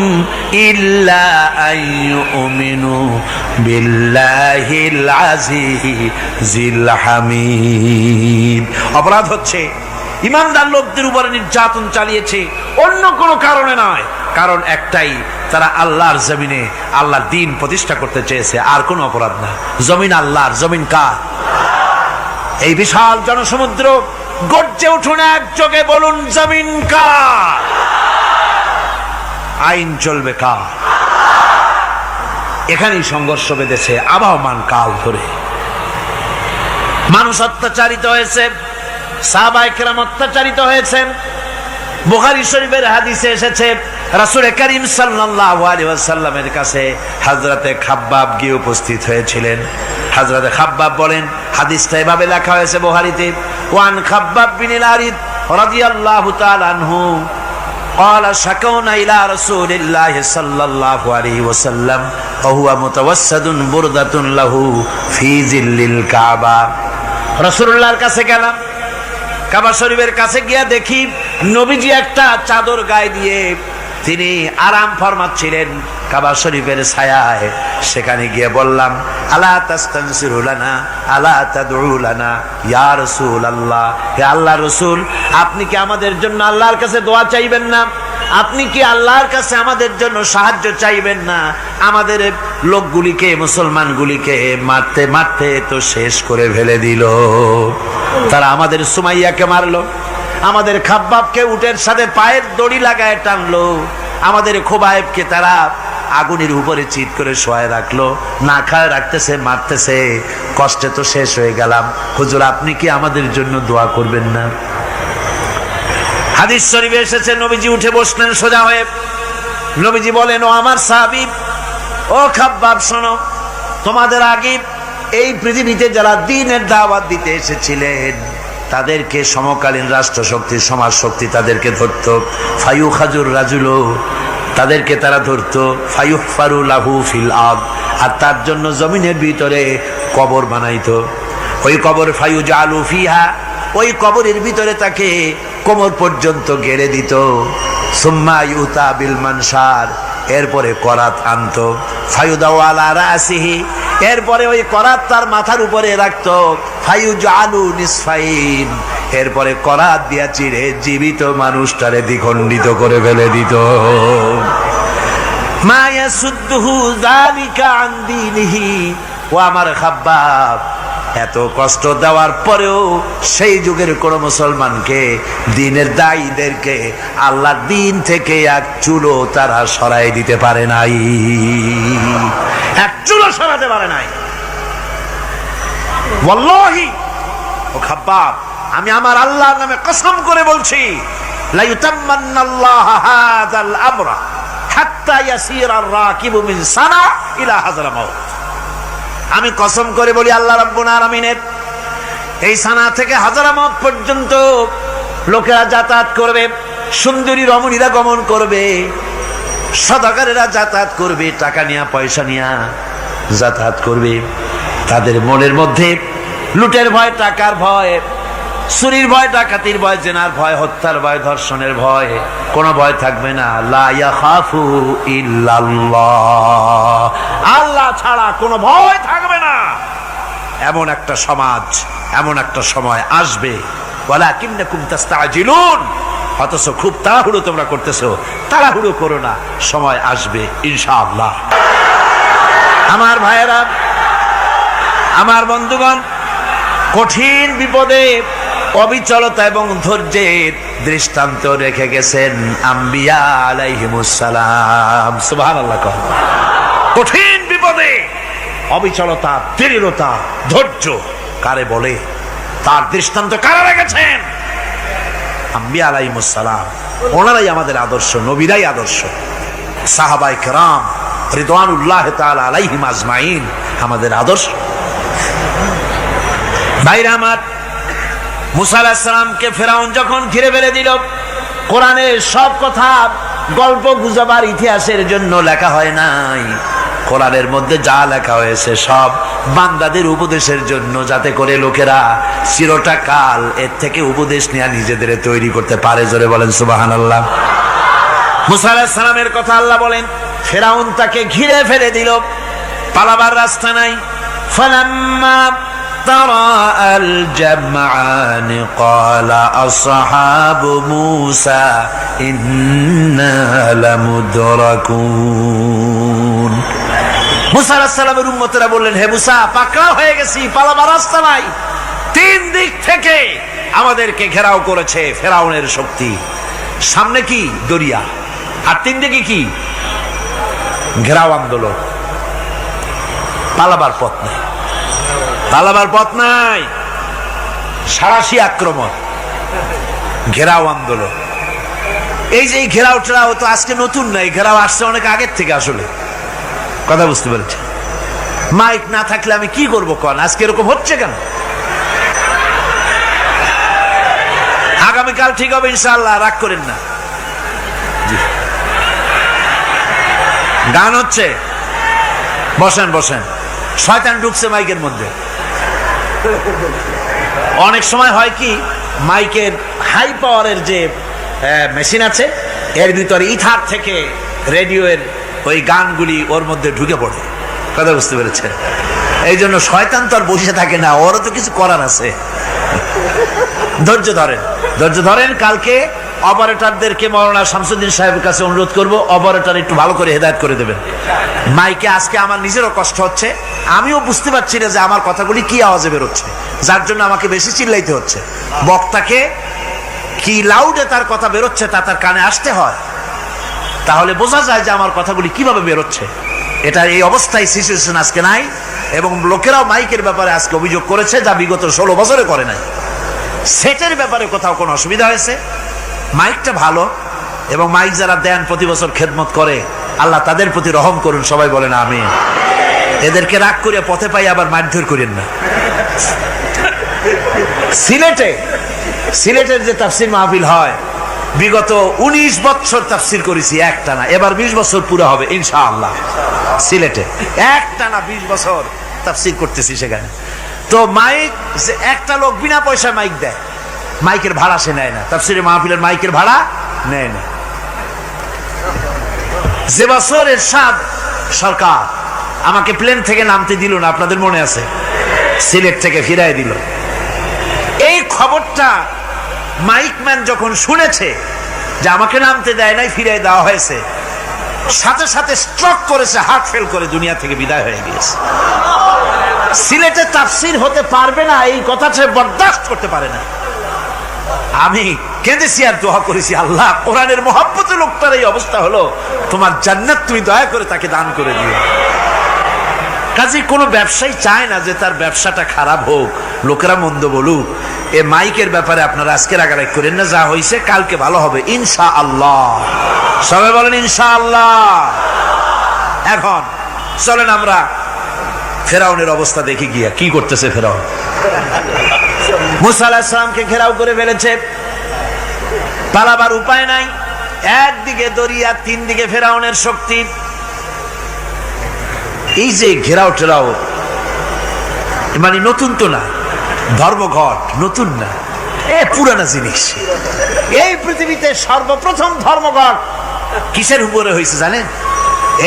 ইল্লা আইয়ুমিনু বিল্লাহিল আজিজিল হামিদ। অপরাধ হচ্ছে ইমানদার লোকদের উপরে নির্যাতন চালিয়েছে, অন্য কোনো কারণে নয়। কারণ একটাই, তারা আল্লাহর জমিনে আল্লাহর দ্বীন প্রতিষ্ঠা করতে চেয়েছে, আর কোনো অপরাধ না। জমিন আল্লাহর, জমিন কার? এই বিশাল জনসমুদ্র গর্জে উঠুন একযোগে, বলুন জমিন কার? আইন চলবে কার? এখানেই সংঘর্ষ বেঁধেছে আবহমান কাল ধরে। মানুষ অত্যাচারিত হয়েছে, সাহাবায়ে কেরাম অত্যাচারিত হয়েছেন। বুখারী শরীফের হাদিসে এসেছে রাসূল করিম সাল্লাল্লাহু আলাইহি ওয়াসাল্লামের কাছে হযরতে খাব্বাব গিয়ে উপস্থিত হয়েছিলেন। হযরতে খাব্বাব বলেন, হাদিসটা এভাবে লেখা হয়েছে বুখারীতে, ওয়ান খাব্বাব বিন আরিদ রাদিয়াল্লাহু তাআলা আনহু قال شكونا إلى رسول الله صلى الله عليه وسلم وهو متوسد بردة له في ظل الكعبة। রাসূলুল্লাহর কাছে গেলাম, কাবা শরীফের কাছে গিয়া দেখি নবীজি একটা চাদর গায়ে দিয়ে তিনি আরাম ফরমাচ্ছিলেন কাবা শরীফের ছায়ায়। সেখানে গিয়ে বললাম, আলা তাস্তানসিরু লানা আলা তাদউ লানা ইয়া রাসূলুল্লাহ, হে আল্লাহর রাসূল, আপনি কি আমাদের জন্য আল্লাহর কাছে দোয়া চাইবেন না? আপনি কি আল্লাহর কাছে আমাদের জন্য সাহায্য চাইবেন না? আমাদের লোকগুলিকে, মুসলমানগুলিকে মারতে মারতে তো শেষ করে ফেলে দিল। তারা আমাদের সুমাইয়াকে মারলো, আমাদের খাব্বাবকে উটের সাথে পায়ের দড়ি লাগায় টানলো, আমাদের খোবায়েবকে তারা আগুনের উপরে চিৎ করে শোয়ায় রাখলো, না খায় রাখতেছে, মারতেছে। কষ্টে তো শেষ হয়ে গেলাম, হুজুর আপনি কি আমাদের জন্য দোয়া করবেন না? হাদিস শরীফে এসেছে নবীজি উঠে বসলেন সোজা হয়ে। নবীজি বলেন, ও আমার সাহাবী, ও খাব্বাব শোনো, তোমাদের আগে এই পৃথিবীতে যারা দ্বীনের দাওয়াত দিতে এসেছিলেন তাদেরকে সমকালীন রাষ্ট্র শক্তি, সমাজ শক্তি তাদেরকে ধরতো। ফায়ু খাজুর রাজুলো, তাদেরকে তারা ধরতো। ফায়ুহফারু লাহু ফিল আরদ, আর তার জন্য জমিনের ভিতরে কবর বানাইতো। ওই কবর ফায়ু জালু ফিহা, ওই কবরের ভিতরে তাকে কোমর পর্যন্ত গেড়ে দিত। সুম্মা ইউতা বিল মানশার, এরপরে করাত আনতো। ফায়ুদাউ আলা রাসিহি, এরপরে ওই করাত তার মাথার উপরে রাখতো। ফায়ুজালু নিসফাইন, এরপরে করাত দিয়া চিরে জীবিত মানুষটারে দ্বিখণ্ডিত করে ফেলে দিত। মা ইয়াসুদ্দুহু যালিকা আন দীনিহি, ও আমার খাব্বাব, এত কষ্ট দেওয়ার পরেও সেই যুগের কোন মুসলমানকে, দ্বীনের দায়ীদেরকে আল্লাহর দ্বীন থেকে এক চুলো তারা সরাই দিতে পারে নাই, এক চুলো সরাতে পারে নাই। ওয়াল্লাহি, ও খাব্বাব, আমি আমার আল্লাহর নামে কসম করে বলছি, লা ইউতাম্মান্নাল্লাহু হাযাল আমরা হাত্তা ইয়াসিরার রাকিবু মিন সানা ইলা হাযরামাউত। আমি কসম করে বলি আল্লাহ রাব্বুল আলামিনের, এই সানা থেকে হাজারামাউত পর্যন্ত লোকেরা যাতায়াত করবে, সুন্দরী রমণীরা গমন করবে, সদাগরেরা যাতায়াত করবে, টাকা নিয়া পয়সা নিয়া যাতায়াত করবে। তাদের মনের মধ্যে লুটের ভয়, টাকার ভয়, চুরির ভয়, ডাকাতির ভয়, জেনার ভয়, হত্যার ভয়, ধর্ষণের ভয়, কোনো ভয় থাকবে না। লা ইয়াখাফু ইল্লাল্লাহ, আল্লাহ ছাড়া কোনো ভয় থাকবে না। এমন একটা সমাজ, এমন একটা সময় আসবে। ওয়ালাকিন্নাকুম তাস্তাজিলুন, অথচ খুব তাড়াহুড়ো তোমরা করতেছো। তাড়াহুড়ো করো না, সময় আসবে ইনশাআল্লাহ। আমার ভাইয়েরা, আমার বন্ধুগণ, কঠিন বিপদে অবিচলতা এবং ধৈর্যের দৃষ্টান্ত রেখে গেছেন আম্বিয়া আলাইহিমুস সালাম। সুবহানাল্লাহ। কঠিন বিপদে অবিচলতা, দৃঢ়তা, ধৈর্য কারে বলে, তার দৃষ্টান্ত কারা রেখেছেন? আম্বিয়া আলাইহিমুস সালাম। ওনারাই আমাদের আদর্শ, নবীরাই আদর্শ। সাহাবায়ে কেরাম রিদওয়ানুল্লাহ তাআলা আলাইহিম আজমাইন আমাদের আদর্শ। ভাইরা আমার, মুসা আলাইহিস সালামকে ফেরাউন যখন ঘিরে ফেলে দিল, কোরআনের সব কথা গল্প গুজবার ইতিহাসের জন্য লেখা হয় নাই। কোরআনের মধ্যে যা লেখা হয়েছে সব বান্দাদের উপদেশের জন্য, যাতে করে লোকেরা চিরটা কাল এর থেকে উপদেশ নিয়ে নিজেদের তৈরি করতে পারে। জোরে বলেন সুবহানাল্লাহ। মুসা আলাইহিস সালামের কথা আল্লাহ বলেন, ফেরাউন তাকে ঘিরে ফেলে দিল, পালাবার রাস্তা নাই। ফালাম্মা ترى الجمعان قال أصحاب موسى إنا لمدركون। মুসা আলাইহিস সালামের উম্মতেরা বললেন, হে মুসা, পাকড়াও হয়ে গেছি, পালাবার রাস্তা নাই। তিন দিক থেকে আমাদেরকে ঘেরাও করেছে ফেরাউনের শক্তি। সামনে কি? দরিয়া, আর তিন দিকে কি? ঘেরাও আন্দোলন। পালাবার পথ নাই, পালাবার পথ নাই। সারাশি আক্রমণ, ঘেরাও আন্দোলন। এই যে ঘেরাও টেরাও তো আজকে নতুন নাই, ঘেরাও আসছে অনেক আগের থেকে। আসলে কথা বুঝতে পেরেছি। মাইক না থাকলে আমি কি করবো কোন? আজকে এরকম হচ্ছে কেন? আগামীকাল ঠিক হবে ইনশাআল্লাহ, রাগ করেন না। গান হচ্ছে, বসেন বসেন। শয়তান ঢুকছে মাইকের মধ্যে। অনেক সময় হয় কি, মাইকের হাই পাওয়ারের যে মেশিন আছে, এর ভিতরে ইথার থেকে রেডিওর ওই গানগুলি ওর মধ্যে ঢুকে পড়ে। কথা বুঝতে পেরেছেন? এই জন্য শয়তান তো আর বসে থাকে না, ওরও তো কিছু করার আছে। ধৈর্য ধরেন, ধৈর্য ধরেন। কালকে অপারেটরদেরকে মাওলানা শামসুদ্দিন সাহেবের কাছে অনুরোধ করব, অপারেটর একটু ভালো করে হেদায়েত করে দেবেন। মাইকে আজকে আমার নিজেরও কষ্ট হচ্ছে, আমিও বুঝতে পারছি না যে আমার কথাগুলি কি আওয়াজে বেরোচ্ছে, যার জন্য আমাকে বেশি চিল্লাইতে হচ্ছে। বক্তাকে কি লাউডে তার কথা বেরোচ্ছে তা তার কানে আসতে হয়, তাহলে বোঝা যায় যে আমার কথাগুলি কিভাবে বেরোচ্ছে। এটা এই অবস্থায় সিচুয়েশন আজকে নাই, এবং লোকেরাও মাইকের ব্যাপারে আজকে অভিযোগ করেছে, যা বিগত 16 বছরে করে নাই। সেটের ব্যাপারে কোথাও কোনো অসুবিধা হয়েছে? মাইকটা ভালো, এবং মাইক যারা দেন প্রতি বছর খেদমত করে, আল্লাহ তাদের প্রতি রহম করুন। সবাই বলেন আমিন। এদেরকে রাগ করে পথে পাই আবার মারধর করেন না। সিলেটের যে তাফসির মাহফিল হয়, বিগত 19 বছর তাফসির করেছি একটানা, এবার 20 বছর পুরো হবে ইনশাআল্লাহ। সিলেটে একটানা 20 বছর তাফসির করতেছি সেখানে। তো মাইক, একটা লোক বিনা পয়সায় মাইক দেয়, মাইকের ভাড়া সে নেয় না। তাফসিরে মাহফিলের মাইকের ভাড়া নেয় না। যে বছর এরশাদ সরকার আমাকে প্লেন থেকে নামতে দিল না, আপনাদের মনে আছে? সিলেট থেকে ফিরাই দিল। এই খবরটা মাইকম্যান যখন শুনেছে যে আমাকে নামতে দেয় নাই, ফিরাই দেওয়া হয়েছে, সাথে সাথে স্ট্রোক করেছে, হার্ট ফেল করে দুনিয়া থেকে বিদায় হয়ে গিয়েছে। সিলেটে তাফসির হতে পারবে না, এই কথাটা বরদাস্ত করতে পারে না। আমি কেঁদেছি আর দোয়া করেছি, আল্লাহ, কোরআনের মহব্বতে লোকটার এই অবস্থা হলো, তোমার জান্নাত তুমি দয়া করে তাকে দান করে দিও। কাজে কোনো ব্যবসায়ী চায় না যে তার ব্যবসাটা খারাপ হোক, লোকেরা মন্দ বলুক। এ মাইকের ব্যাপারে আপনারা আজকে রাগারাগ করেন না, যা হয়েছে কালকে ভালো হবে ইনশাআল্লাহ। সবাই বলেন ইনশাআল্লাহ। এখন চলেন আমরা ফেরাউনের অবস্থা দেখি গিয়া কি করতেছে ফেরাউন। মুসা আলাইহিস সালামকে ঘেরাও করে ফেলেছে, পালাবার উপায় নাই। একদিকে দরিয়া, তিন দিকে ফেরাউনের শক্তি। এই যে ঘেরাও টেরাও মানে নতুন তো না, ধর্মঘট নতুন না, পুরানা জিনিস। এই পৃথিবীতে সর্বপ্রথম ধর্মঘট কিসের উপরে হয়েছে জানেন?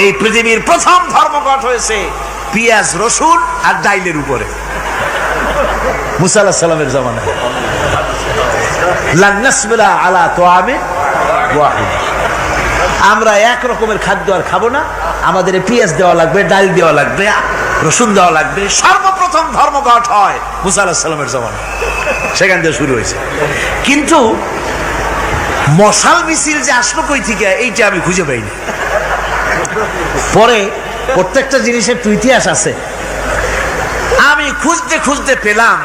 এই পৃথিবীর প্রথম ধর্মঘট হয়েছে পেঁয়াজ, রসুন আর ডাইলের উপরে, মুসা আলাইহিস সালামের জামানায়। লান নাসবিরা আলা তুআমিন ওয়াহিদ, আমরা এক রকমের খাদ্য আর খাবো না, আমাদের পেঁয়াজ দেওয়া লাগবে, ডাল দেওয়া লাগবে, রসুন দেওয়া লাগবে। সর্বপ্রথম ধর্মঘট হয় মুসা আলাইহিস সালামের জামানায়, সেখান থেকে শুরু হয়েছে। কিন্তু মশাল মিছিল যে আসলো কই থেকে, এইটা আমি খুঁজে পাইনি। পরে প্রত্যেকটা জিনিসের তো ইতিহাস আছে, আমি খুঁজতে খুঁজতে পেলাম।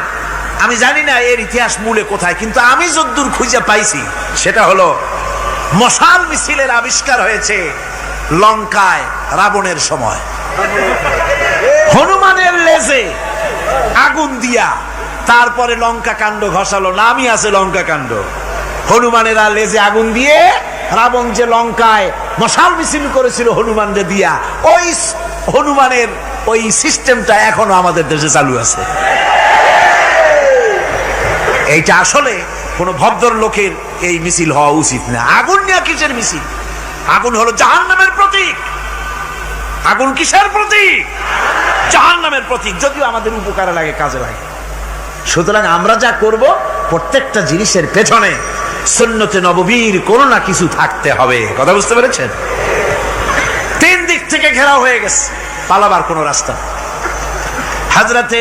আমি জানি না এর ইতিহাস মূলে কোথায়, কিন্তু আমি যদ্দূর খুঁজে পাইছি সেটা হলো মশাল মিছিলের আবিষ্কার হয়েছে লঙ্কায় রাবণের সময়। হনুমানের লেজে আগুন দিয়া তারপরে লঙ্কা কাণ্ড ঘষালো, নামই আছে লঙ্কা কাণ্ড। হনুমানেরা লেজে আগুন দিয়ে রাবণ যে লঙ্কায় মশাল মিছিল করেছিল হনুমানদের দিয়া, ওই হনুমানের ওই সিস্টেমটা এখনো আমাদের দেশে চালু আছে। এইটা আসলে কোন ভদ্র লোকের এই মিছিল হওয়া উচিত না। আগুন নিয়ে কিসের মিছিল? আগুন হলো জাহান্নামের প্রতীক। আগুন কিসের প্রতীক? জাহান্নামের প্রতীক। যদিও আমাদের উপকারে লাগে, কাজে লাগে। সুতরাং আমরা যা করব, প্রত্যেকটা জিনিসের পেছনে সুন্নতে নববীর কোনো না কিছু থাকতে হবে। কথা বুঝতে পেরেছেন? তিন দিক থেকে ঘেরাও হয়ে গেছে, পালাবার কোনো রাস্তা। হযরতে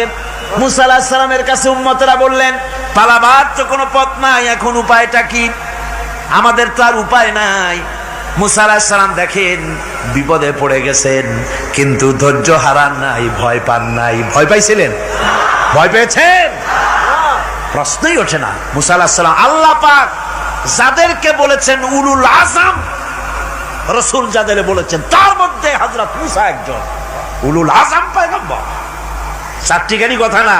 মুসা আলাইহিস সালামের কাছে উম্মতেরা বললেন, পালাবার তো কোনো পথ নাই, এখন উপায়টা কি? আমাদের তো আর উপায় নাই। মুসা আলাইহিস সালাম দেখেন বিপদে পড়ে গেছেন, কিন্তু ধৈর্য হারান নাই, ভয় পান নাই। ভয় পাইছিলেন? ভয় পেয়েছেন? প্রশ্নই ওঠে না। মুসা আলাইহিস সালাম, আল্লাহ পাক যাদেরকে বলেছেন উলুল আযম রাসূল, যাদের বলেছেন তার মধ্যে হযরত মুসা একজন উলুল আযম পয়গম্বর। চারটিখানি কথা না,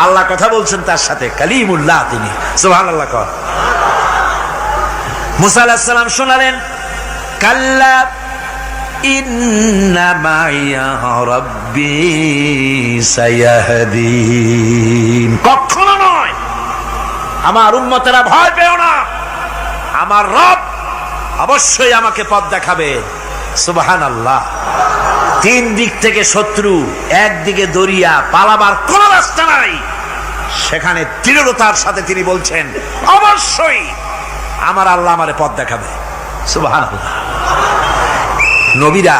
আল্লাহ কথা বলছেন তার সাথে, কালিমুল্লাহ তিনি। সুবহানাল্লাহ। মুসা আলাইহিস সালাম শোনালেন, কাল্লা ইন্না মাইয়া রাব্বি সায়াহদিন। কখনো নয়, আমার উম্মতেরা ভয় পেও না, আমার রব অবশ্যই আমাকে পথ দেখাবে। সুবহানাল্লাহ। তিন দিক থেকে শত্রু, একদিকে দরিয়া, পালাবার কোন রাস্তা নাই। সেখানে দৃঢ়তার সাথে তিনি বলছেন, অবশ্যই আমার আল্লাহ আমারে পথ দেখাবে। সুবহানাল্লাহ। নবীরা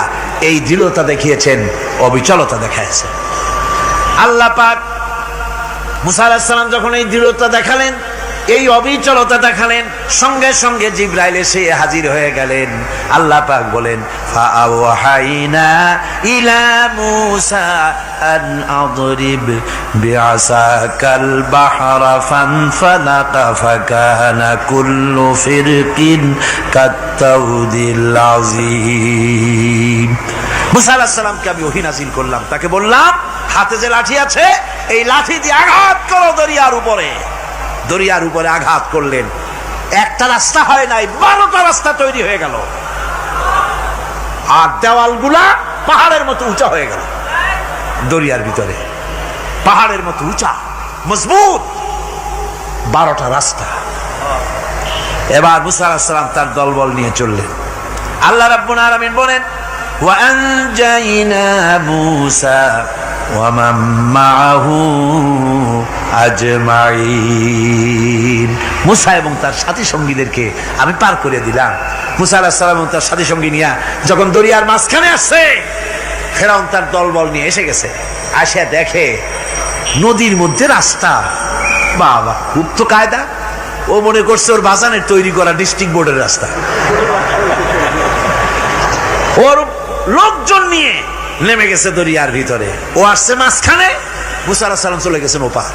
এই দৃঢ়তা দেখিয়েছেন, অবিচলতা দেখাইছেন। আল্লাহ পাক মুসা আলাইহিস সালাম যখন এই দৃঢ়তা দেখালেন, এই অবিচলতা দেখালেন, সঙ্গে সঙ্গে জিবরাইল এসে হাজির হয়ে গেলেন। আল্লাহ পাক বলেন, ফাআওহাইনা ইলা মূসা আন আদরিব বিআসাকাল বাহরা ফানফালাকা ফাকানা কুল্লু ফিরকিন কাত্তাউদিল আযীম। মুসা আলাইহিস সালামকে আমি ওহী নাযিল করলাম, তাকে বললাম হাতে যে লাঠি আছে, এই লাঠি দিয়ে আঘাত করো দরিয়ার উপরে। দরিয়ার উপরে আঘাত করলেন, একটা রাস্তা হয় নাই, 12টা রাস্তা তৈরি হয়ে গেল। আর দেওয়ালগুলা পাহাড়ের মতো উঁচা হয়ে গেল। দরিয়ার ভিতরে পাহাড়ের মতো উঁচা, মজবুত 12টা রাস্তা। এবার মুসা আলাইহিস সালাম তার দলবল নিয়ে চললেন। আল্লাহ রাব্বুল আলামিন বলেন, ওয়া আনজাইনা মূসা ওয়া মান মাআহু আজমাইন। মুসা এবং তার সাথী সঙ্গীদেরকে আমি পার করে দিলাম। মুসা আলাইহিস সালাম এবং তার সাথী সঙ্গী নিয়ে যখন দরিয়ার মাঝখানে আসছে, ফেরাউন তার দলবল নিয়ে এসে গেছে। আসে দেখে নদীর মধ্যে রাস্তা। বাবা, খুব তো কায়দা। ও মনে করছে ওর বাজানের তৈরি করা ডিস্ট্রিক্ট বোর্ডের রাস্তা। ওর লোকজন নিয়ে নেমে গেছে দরিয়ার ভিতরে। ও আসছে মাঝখানে, মুসা আলাইহিস সালাম চলে গেছেন ওপার,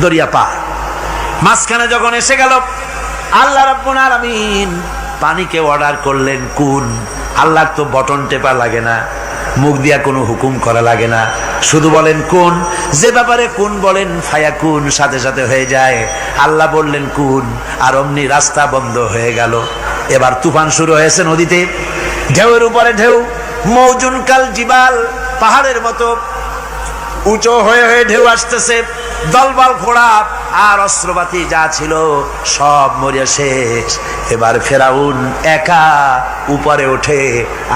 দরিয়া পার। মাঝখানে যখন এসে গেল, আল্লাহ রাব্বুল আলামিন পানিকে অর্ডার করলেন কুন। আল্লাহর তো বটন টেপা লাগে না, মুখ দিয়া কোনো হুকুম করা লাগে না, শুধু বলেন কুন। যে ব্যাপারে কুন বলেন ফায়াকুন, সাথে সাথে হয়ে যায়। আল্লাহ বললেন কুন, আর অমনি রাস্তা বন্ধ হয়ে গেল। এবার তুফান শুরু হয়েছে নদীতে, ঢেউয়ের উপরে ঢেউ, মৌজুন কাল জিবাল, পাহাড়ের মতো উঁচু হয়ে হয়ে ঢেউ আসতেছে। দলবল ঘোড়া আর অস্ত্রপাতি যা ছিল সব মরিয়া শেষ। এবার ফেরাউন একা উপরে ওঠে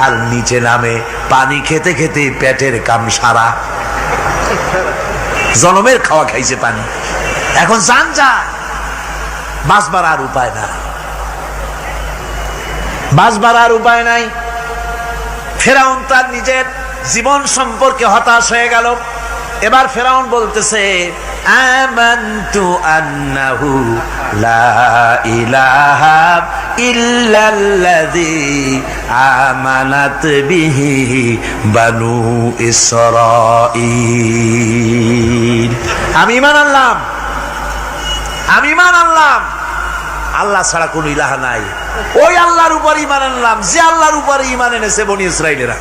আর নিচে নামে, পানি খেতে খেতে পেটের কাম সারা, জনমের খাওয়া খাইছে পানি। এখন জান যা, বাঁচবার আর উপায় না, বাঁচবার আর উপায় নাই। ফেরাউন তার নিজের জীবন সম্পর্কে হতাশ হয়ে গেল। এবার ফেরাউন বলতেছে, আমানতু আন্নাহু লা ইলাহা ইল্লাল্লাযী আমানাত বিহি বানু ইসরাঈল। আমি ঈমান আনলাম, আমি ঈমান আনলাম আল্লাহ ছাড়া কোন ইলাহা নাই। ওই আল্লাহর উপর ঈমান আনলাম যে আল্লাহর উপর ঈমান এনেছে বনি ইসরাইলেরা।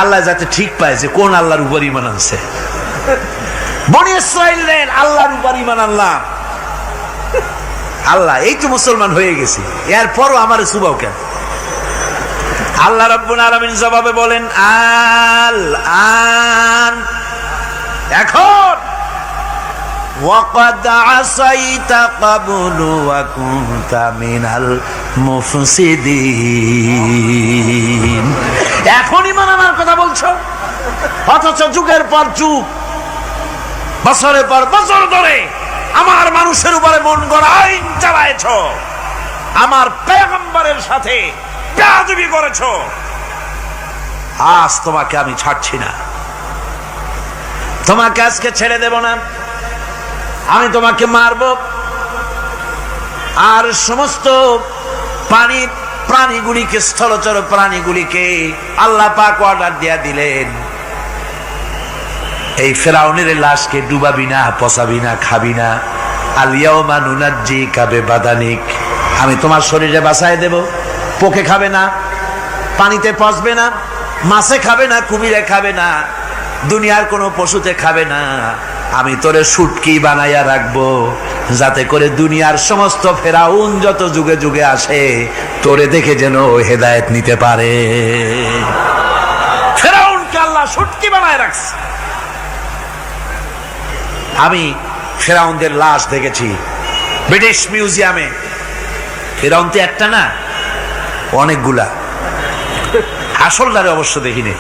আল্লাহ যাতে ঠিক পায় যে কোন আল্লাহর উপর ঈমান আনছে। বনি ইসরাইলের আল্লাহর উপর ঈমান আনলাম। আল্লাহ এই তো মুসলমান হয়ে গেছি, এরপরও আমারে সুবাও কেন? আল্লাহ রাব্বুল আলামিন জবাবে বলেন, আল আন, এখন ওয়াকাদ আসাইতা ক্বাবলু ওয়া কুনতা মিনাল মুফসিদিন। এখন ঈমান আনার কথা বলছো, অথচ যুগের পর যুগ, বছরের পর বছর ধরে আমার মানুষের উপরে মন গড়া আইন চালায়েছো, আমার পয়গম্বরের সাথে বেয়াদবি করেছো। আজ তোমাকে আমি ছাড়ছি না, তোমাকে আজকে ছেড়ে দেব না, আমি তোমাকে মারব। আর সমস্ত প্রাণীগুলিকে, স্থলচর প্রাণীগুলিকে আল্লাহ পাক অর্ডার দিয়া দিলেন, এই ফেরাউনের লাশকে ডুবাবি না, পচাবি না, খাবি না। আলিয়াউমা নুনাজ্জিকা বিবাদানিক, আমি তোমার শরীরে বাঁচায় দেব। পোকে খাবে না, পানিতে পচবে না, মাছে খাবে না, কুমিরে খাবে না, দুনিয়ার কোনো পশুতে খাবে না। আমি তোরে শুটকি বানাইয়া রাখবো, যাতে করে দুনিয়ার সমস্ত ফেরাউন যত যুগে যুগে আসে তোরে দেখে যেন হেদায়েত নিতে পারে। ফেরাউনকে আল্লাহ শুটকি বানায় রাখছে। আমি ফেরাউনদের লাশ দেখেছি ব্রিটিশ মিউজিয়ামে। ফেরাউন তো একটা না, অনেকগুলা। আসলটারে অবশ্য দেখিনি।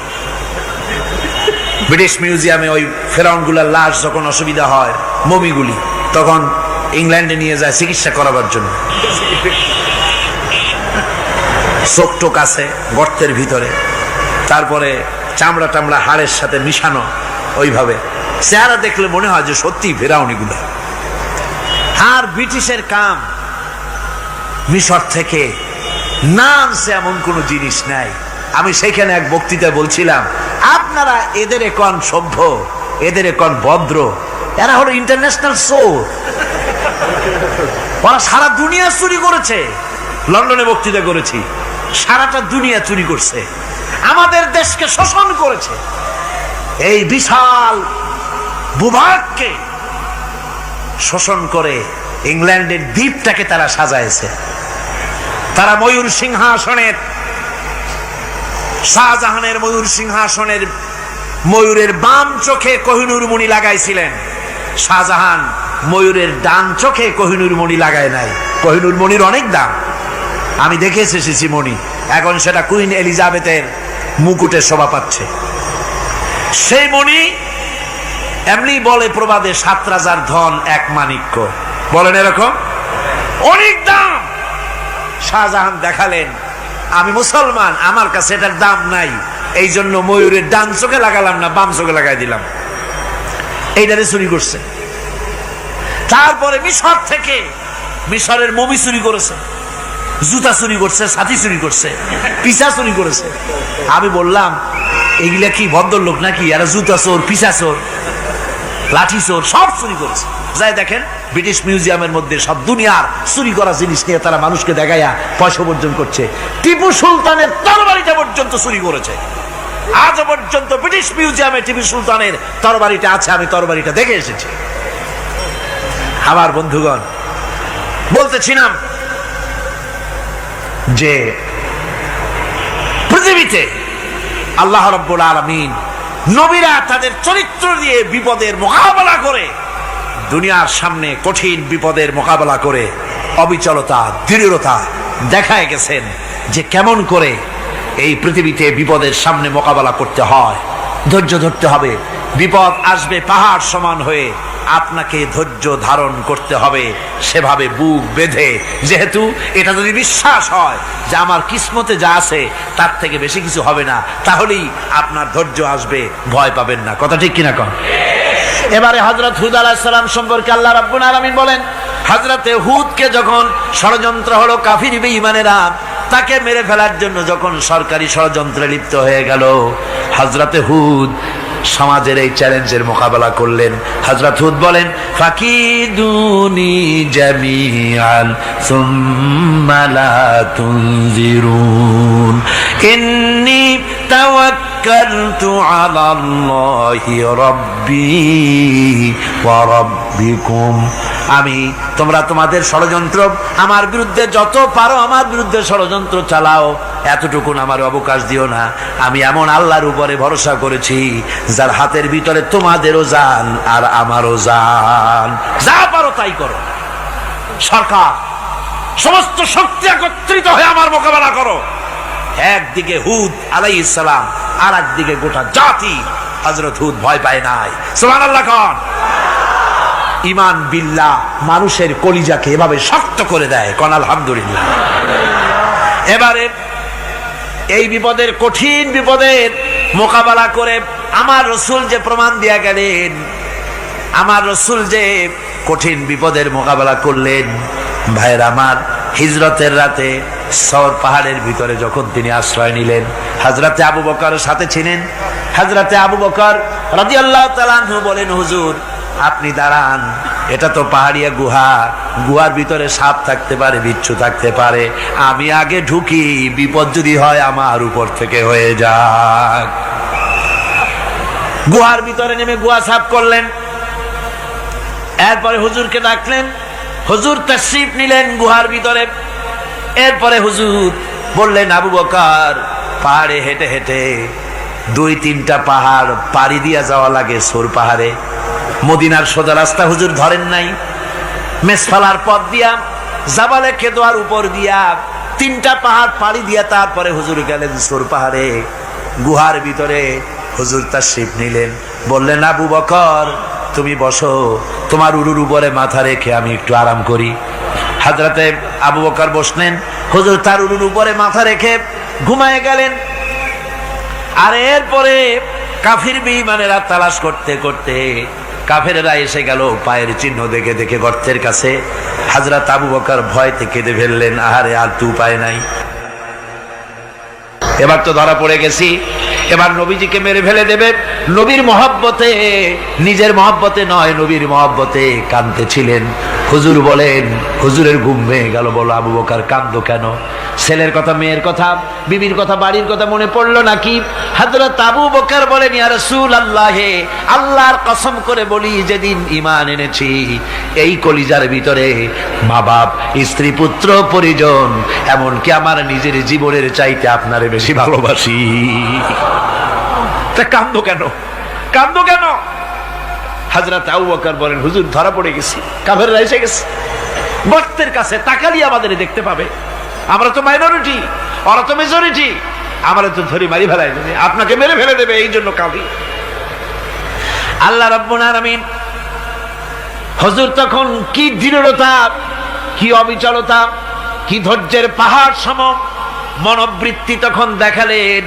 ব্রিটিশ মিউজিয়ামে ওই ফেরাউনগুলার লাশ যখন অসুবিধা হয়, মমিগুলি, তখন ইংল্যান্ডে নিয়ে যায় চিকিৎসা করাবার জন্য। চোখ টোক আছে গর্তের ভিতরে, তারপরে চামড়া টামড়া হাড়ের সাথে মিশানো, ওইভাবে চেহারা দেখলে মনে হয় যে সত্যি ফেরাউনিগুলো। আর ব্রিটিশের কাম মিশর থেকে নামছে এমন কোন জিনিস নাই। আমি সেখানে এক বক্তৃতা বলছিলাম, আপনারা এদের এখন সভ্য, এদের এখন ভদ্র, এরা হলো ইন্টারন্যাশনাল চোর। ওরা সারা দুনিয়া চুরি করেছে। লন্ডনে বক্তৃতা করেছি, সারাটা দুনিয়া চুরি করছে, আমাদের দেশকে শোষণ করেছে। এই বিশাল ভূভাগকে শোষণ করে ইংল্যান্ডের দ্বীপটাকে তারা সাজাইছে। তারা ময়ূর সিংহাসনের, শাহজাহানের ময়ূর সিংহাসনের ময়ূরের বাম চোখে কোহিনূর মণি লাগাইছিলেন। শাহজাহান ময়ূরের ডান চোখে কোহিনূর মণি লাগায় নাই। কোহিনূর মণির অনেক দাম, আমি দেখে এসেছি মণি। এখন সেটা কুইন এলিজাবেথের মুকুটে শোভা পাচ্ছে। সেই মণি এমনি বলে প্রবাদে ৭ রাজার ধন এক মাণিক্য, বলেন এরকম অনেক দাম। শাহজাহান দেখালেন, আমি মুসলমান, আমার কাছে এটার দাম নাই, এই জন্য ময়ূরের ডান চোখে লাগালাম না, বাম চোখে লাগাই দিলাম। এইটারে চুরি করছে। তারপরে মিশর থেকে, মিশরের মমি চুরি করেছে, জুতা চুরি করছে, ছাতি চুরি করছে, পিসা চুরি করেছে। আমি বললাম, এগুলা কি ভদ্রলোক নাকি? এরা জুতা চোর, পিসা চোর, লাঠি চোর, সব চুরি করেছে। যাই দেখেন ব্রিটিশ মিউজিয়ামের মধ্যে সব দুনিয়ার চুরি করা জিনিস নিয়ে তারা মানুষকে দেখাইয়া পয়সা উপার্জন করছে। টিপু সুলতানের তরবারিটা পর্যন্ত চুরি করেছে। আজ পর্যন্ত ব্রিটিশ মিউজিয়ামে টিপু সুলতানের তরবারিটা আছে, আমি তরবারিটা দেখে এসেছি। আমার বন্ধুগণ, বলতেছিলাম যে পৃথিবীতে আল্লাহ রাব্বুল আলামিন নবীরা তাদের চরিত্র দিয়ে বিপদের মোকাবেলা করে দুনিয়ার সামনে কঠিন বিপদের মোকাবেলা করে অবিচলতা, দৃঢ়তা দেখায় গেছেন যে কেমন করে এই পৃথিবীতে বিপদের সামনে মোকাবেলা করতে হয়। ধৈর্য ধরতে হবে, বিপদ আসবে পাহাড় সমান হয়ে, আপনাকে ধৈর্য ধারণ করতে হবে সেভাবে বুক বেঁধে। যেহেতু এটা যদি বিশ্বাস হয় যে আমার কিসমতে যা আছে তার থেকে বেশি কিছু হবে না, তাহলেই আপনার ধৈর্য আসবে, ভয় পাবেন না। কথা ঠিক কিনা কন? এবারে হযরত হুদ আলাইহিস সালাম সম্পর্কে আল্লাহ রাব্বুল আলামিন বলেন, হযরতে হুদকে যখন ষড়যন্ত্র হলো কাফির বেঈমানেরা তাকে মেরে ফেলার জন্য যখন সরকারি ষড়যন্ত্রে লিপ্ত হয়ে গেল, হযরতে হুদ সমাজের এই চ্যালেঞ্জের মোকাবেলা করলেন। হযরত হুদ বলেন, ফাকিদুনি জামিআন সুম্মা লা তুনজিরুন ইন্নী তাওয়াক্কালতু আলাল্লাহি রাব্বি ওয়া রাব্বিকুম। তোমরা তোমাদের ষড়যন্ত্র আমার বিরুদ্ধে যত পারো আমার বিরুদ্ধে ষড়যন্ত্র চালাও, এতটুকুন আমার অবকাশ দিও না। আমি এমন আল্লাহর উপরে ভরসা করেছি যার হাতের ভিতরে তোমাদেরও জান আর আমারও জান। যা পারো তাই করো। সরকার সমস্ত শক্তি একত্রিত হয়ে আমার মোকাবেলা করো। একদিকে হুদ আলাইহিস সালাম, আর একদিকে গোটা জাতি। হযরত হুদ ভয় পায় নাই। সুবহানাল্লাহ খান। ঈমান বিল্লাহ মানুষের কলিজাকে এভাবে শক্ত করে দেয়। কোন আলহামদুলিল্লাহ। এবারে এই বিপদের, কঠিন বিপদের মোকাবেলা করে আমার রাসূল যে প্রমাণ দিয়া গেলেন, আমার রাসূল যে কঠিন বিপদের মোকাবেলা করলেন, ভাইয়ের আমার, হিজরতের রাতে সওর পাহাড়ের ভিতরে যখন তিনি আশ্রয় নিলেন, হযরতে আবু বকর সাথে ছিলেন। হযরতে আবু বকর রাদিয়াল্লাহু তাআলা আনহু বলেন, হুজুর আপনি দাঁড়ান, এটা তো পাহাড়িয়া গুহা, গুহার ভিতরে সাপ থাকতে পারে, বিচ্ছু থাকতে পারে, আমি আগে ঢুকি, বিপদ যদি হয় আমার উপর থেকে হয়ে যাক। গুহার ভিতরে নেমে গুহা সাফ করলেন। এরপরে হুজুরকে ডাকলেন, হুজুর তাশরীফ নিলেন গুহার ভিতরে। এরপরে হুজুর বললেন, আবু বকর পাহাড়ে হেঁটে হেঁটে 2-3টা পাহাড় পাড়ি দিয়া যাওয়া লাগে সৌর পাহাড়ে। মদিনার সোজা রাস্তা হুজুর ধরেন নাই, মেসফালার পথ দিয়া জাবালে কেদোয়ার উপর দিয়া 3টা পাহাড় পাড়ি দিয়া তারপরে হুজুর গেলেন সৌর পাহাড়ে। গুহার ভিতরে হুজুর তাশরীফ নিলেন। বললেন, আবু বকর তুমি বসো, তোমার উরুর উপরে মাথা রেখে আমি একটু আরাম করি। হযরতে আবু বকর বসলেন, হুজুর তার উরুর উপরে মাথা রেখে ঘুমায় গেলেন। আর এরপরে কাফির বেঈমানেরা তালাশ করতে করতে কাফেরেরা এসে গেল পায়ের চিহ্ন দেখে দেখে গর্তের কাছে। হযরত আবু বকর ভয়তে কেঁদে ফেললেন, আহারে আর তো উপায় নাই, এবার তো ধরা পড়ে গেছি, এবার নবীজিকে মেরে ফেলে দেবে। নবীর মহব্বতে, নিজের মহব্বতে নয়, নবীর মহব্বতে কাঁদতেছিলেন। হুজুর বলেন, হুজুরের ঘুম ভেঙে গেল। বলো আবু বকর কাঁদো কেন? ছেলের কথা, মেয়ের কথা, বিবির কথা, বাড়ির কথা মনে পড়লো নাকি? হযরত আবু বকর বলেন, ইয়া রাসূলুল্লাহ, আল্লাহর কসম করে বলি, যেদিন ঈমান এনেছি এই কলিজার ভিতরে মা বাপ, স্ত্রী, পুত্র, পরিজন, এমনকি আমার নিজের জীবনের চাইতে আপনারে বেশি ভালোবাসি। তা কাঁদো কেন? কাঁদো কেন? হযরত আবু বকর বলেন, হুজুর ধরা পড়ে গেছি, কাফেররা এসে গেছে গর্তের কাছে, তাকালি আমাদের দেখতে পাবে, আমরা তো মাইনরিটি, ওরা তো মেজরিটি, আমরা তো ধরি মারি ফেলাই দেবে, আপনাকে মেরে ফেলে দেবে, এই জন্য কাঁদি। আল্লাহ রাব্বুল আলামিন, হুজুর তখন কি দৃঢ়তা, কি অবিচলতা, কি ধৈর্যের পাহাড় সম মনোবৃত্তি তখন দেখালেন।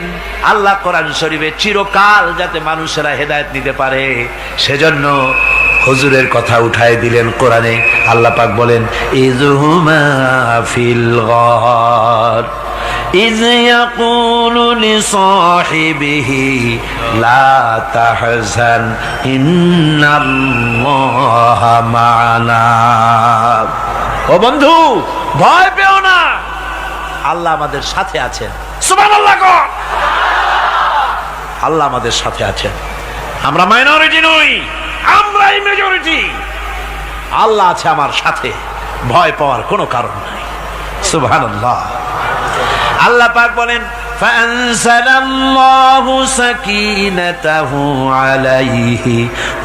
আল্লাহ কোরআন শরীফে চিরকাল যাতে মানুষেরা হেদায়েত নিতে পারে সেজন্য হুজুরের কথা উঠায় দিলেন কোরআনে। আল্লাহ পাক বলেন, ইযহুমা ফিল গার ইয ইয়াকুলু লিসাহিবিহি লা তাহজান ইন্নাল্লাহা মা'ানা। ও বন্ধু, ভয় পেও না, আল্লাহ আমাদের সাথে আছেন। সুবহানাল্লাহ। আল্লাহ আমাদের সাথে আছেন। আমরা মাইনরিটি নই, আমরাই মেজরিটি। আল্লাহ আছে আমার সাথে, ভয় পাওয়ার কোনো কারণ নাই। সুবহানাল্লাহ। আল্লাহ পাক বলেন, فأنزل الله سكينته عليه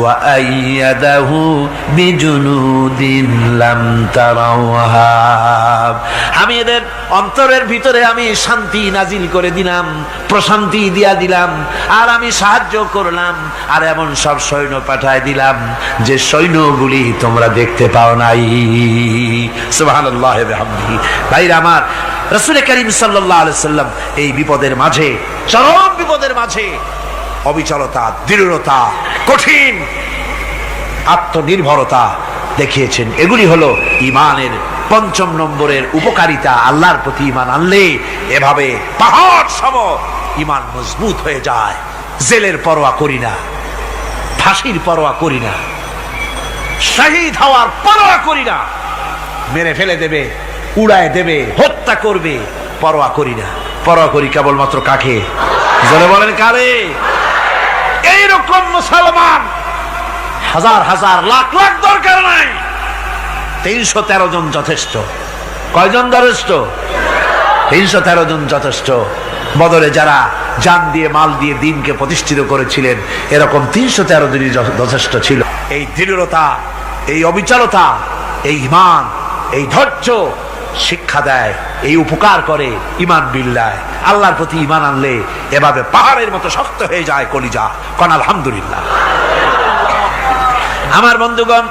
وأيده بجنود لم تروها। আমি এদের অন্তরের ভিতরে আমি শান্তি নাজিল করে দিলাম, প্রশান্তি দিয়া দিলাম, আর আমি সাহায্য করলাম, আর এমন সব সৈন্য পাঠায় দিলাম যে সৈন্যগুলি তোমরা দেখতে পাও নাই। সুবহানাল্লাহ ওয়া বিহামদিহি। ভাইরা আমার, রাসূল করিম সাল্লাল্লাহু আলাইহি সাল্লাম এই বিপদের মাঝে, চরম বিপদের মাঝে অবিচলতা, দৃঢ়তা, কঠিন আত্মনির্ভরতা দেখিয়েছেন। এগুলি হলো ঈমানের পঞ্চম নম্বরের উপকারিতা। আল্লাহর প্রতি ঈমান আনলে এভাবে পাহাড় সম ঈমান মজবুত হয়ে যায়। জেলের পরোয়া করি না, ফাঁসির পরোয়া করি না, শহীদ হওয়ার পরোয়া করি না, মেরে ফেলে দেবে, উড়ায় দেবে, হত্যা করবে, পরোয়া করি না। পরোয়া করি কেবলমাত্র কাকে? জোরে বলেন কারে? এইরকম মুসলমান হাজার হাজার লাখ লাখ দরকার নাই, 313 জন যথেষ্ট। কয়জন যথেষ্ট? 313 জন যথেষ্ট। বদরে যারা জান দিয়ে মাল দিয়ে দিনকে প্রতিষ্ঠিত করেছিলেন, এরকম 313 জনই যথেষ্ট ছিল। এই দৃঢ়তা, এই অবিচলতা, এই ঈমান, এই ধৈর্য শিক্ষা দেয়, এই উপকার করে ঈমান বিল্লাহ। আল্লাহর প্রতি ঈমান আনলে এভাবে পাহাড়ের মতো শক্ত হয়ে যায় কলিজা। কোন আলহামদুলিল্লাহ। আমার বন্ধুগণ,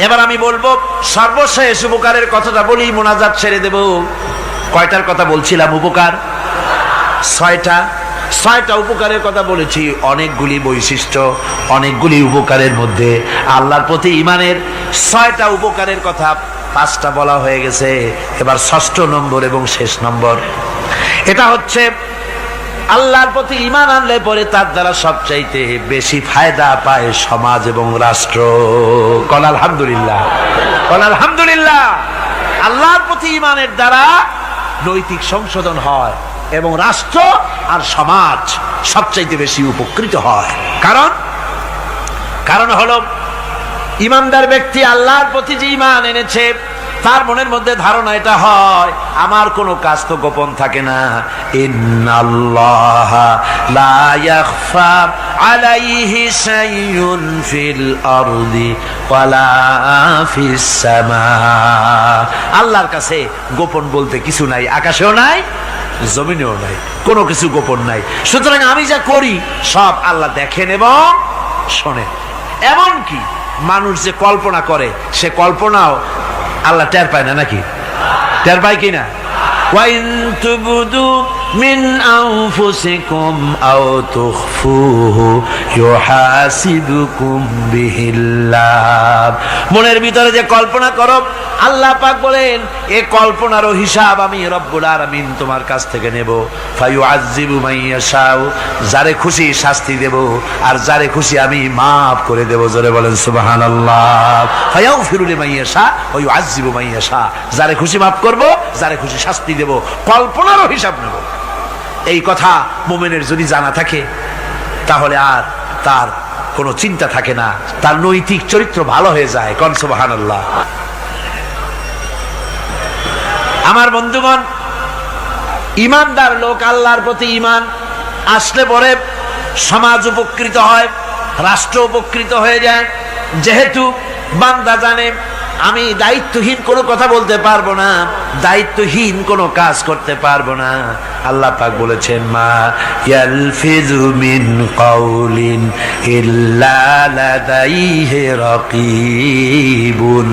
এবার আমি বলবো সর্বশেষ উপকারের কথাটা বলি, মোনাজাত ছেড়ে দেব। কয়টার কথা বলছিলাম? উপকার 6টা উপকারের কথা বলেছি। অনেকগুলি বৈশিষ্ট্য, অনেকগুলি উপকারের মধ্যে আল্লাহর প্রতি ঈমানের 6টা উপকারের কথা 5টা বলা হয়ে গেছে। এবার 6ষ্ঠ নম্বর এবং শেষ নম্বর, এটা হচ্ছে আল্লাহর প্রতি ঈমান আনলে পরে তার দ্বারা সবচাইতে বেশি ফায়দা পায় সমাজ এবং রাষ্ট্র। কোন আলহামদুলিল্লাহ, কোন আলহামদুলিল্লাহ। আল্লাহর প্রতি ঈমানের দ্বারা নৈতিক সংশোধন হয় এবং রাষ্ট্র আর সমাজ সবচাইতে বেশি উপকৃত হয়। কারণ হলো ঈমানদার ব্যক্তি আল্লাহর প্রতি যে ঈমান এনেছে, তার মনের মধ্যে ধারণা এটা হয়, আমার কোনো কাজ তো গোপন থাকে না। ইন্নাল্লাহা লা ইয়াখফা আলাইহি শাইউন ফিল আরদি ওয়ালা ফিস সামা। আল্লাহর কাছে গোপন বলতে কিছু নাই, আকাশেও নাই, জমিনেও নাই, কোনো কিছু গোপন নাই। সুতরাং আমি যা করি সব আল্লাহ দেখেন এবং শোনেন। এমনকি মানুষ যে কল্পনা করে, সে কল্পনাও আল্লাহ টের পায় না, নাকি? টের পায় কিনা? ওয়াইন তুবদু মিন আনফুসিকুম আও তুখফুহু ইউহাসিবুকুম বিহিল্লাহ। মনের ভিতরে যে কল্পনা করো, আল্লাহ পাক বলেন এই কল্পনারও হিসাব আমি রব্বুল আলামিন তোমার কাছ থেকে নেব। ফায়ুআযযিবু মান ইয়াশাউ, যারে খুশি শাস্তি দেব, আর যারে খুশি আমি মাফ করে দেব। জোরে বলেন সুবহানাল্লাহ। ফায়াগফিরু লিমান ইয়াশা ওয়া ইউআযযিবু মান ইয়াশা, যারে খুশি মাফ করব, যারে খুশি শাস্তি দেব, কল্পনারও হিসাব নেব। এই কথা মুমিনের যদি জানা থাকে, তাহলে আর তার কোনো চিন্তা থাকে না, তার নৈতিক চরিত্র ভালো হয়ে যায়। কোন সুবহানাল্লাহ। আমার বন্ধুগণ, ঈমানদার লোক, আল্লাহর প্রতি ঈমান আসলে পরে সমাজ উপকৃত হয়, রাষ্ট্র উপকৃত হয়ে যায়। যেহেতু বান্দা জানে আমি দায়িত্বহীন কোনো কথা বলতে পারবো না, দায়িত্বহীন কোনো কাজ করতে পারবো না। আল্লাহ পাক বলেছেন, মা ইয়ালফিযু মিন কাউলিন ইল্লা লাদাইহি রাকীবুন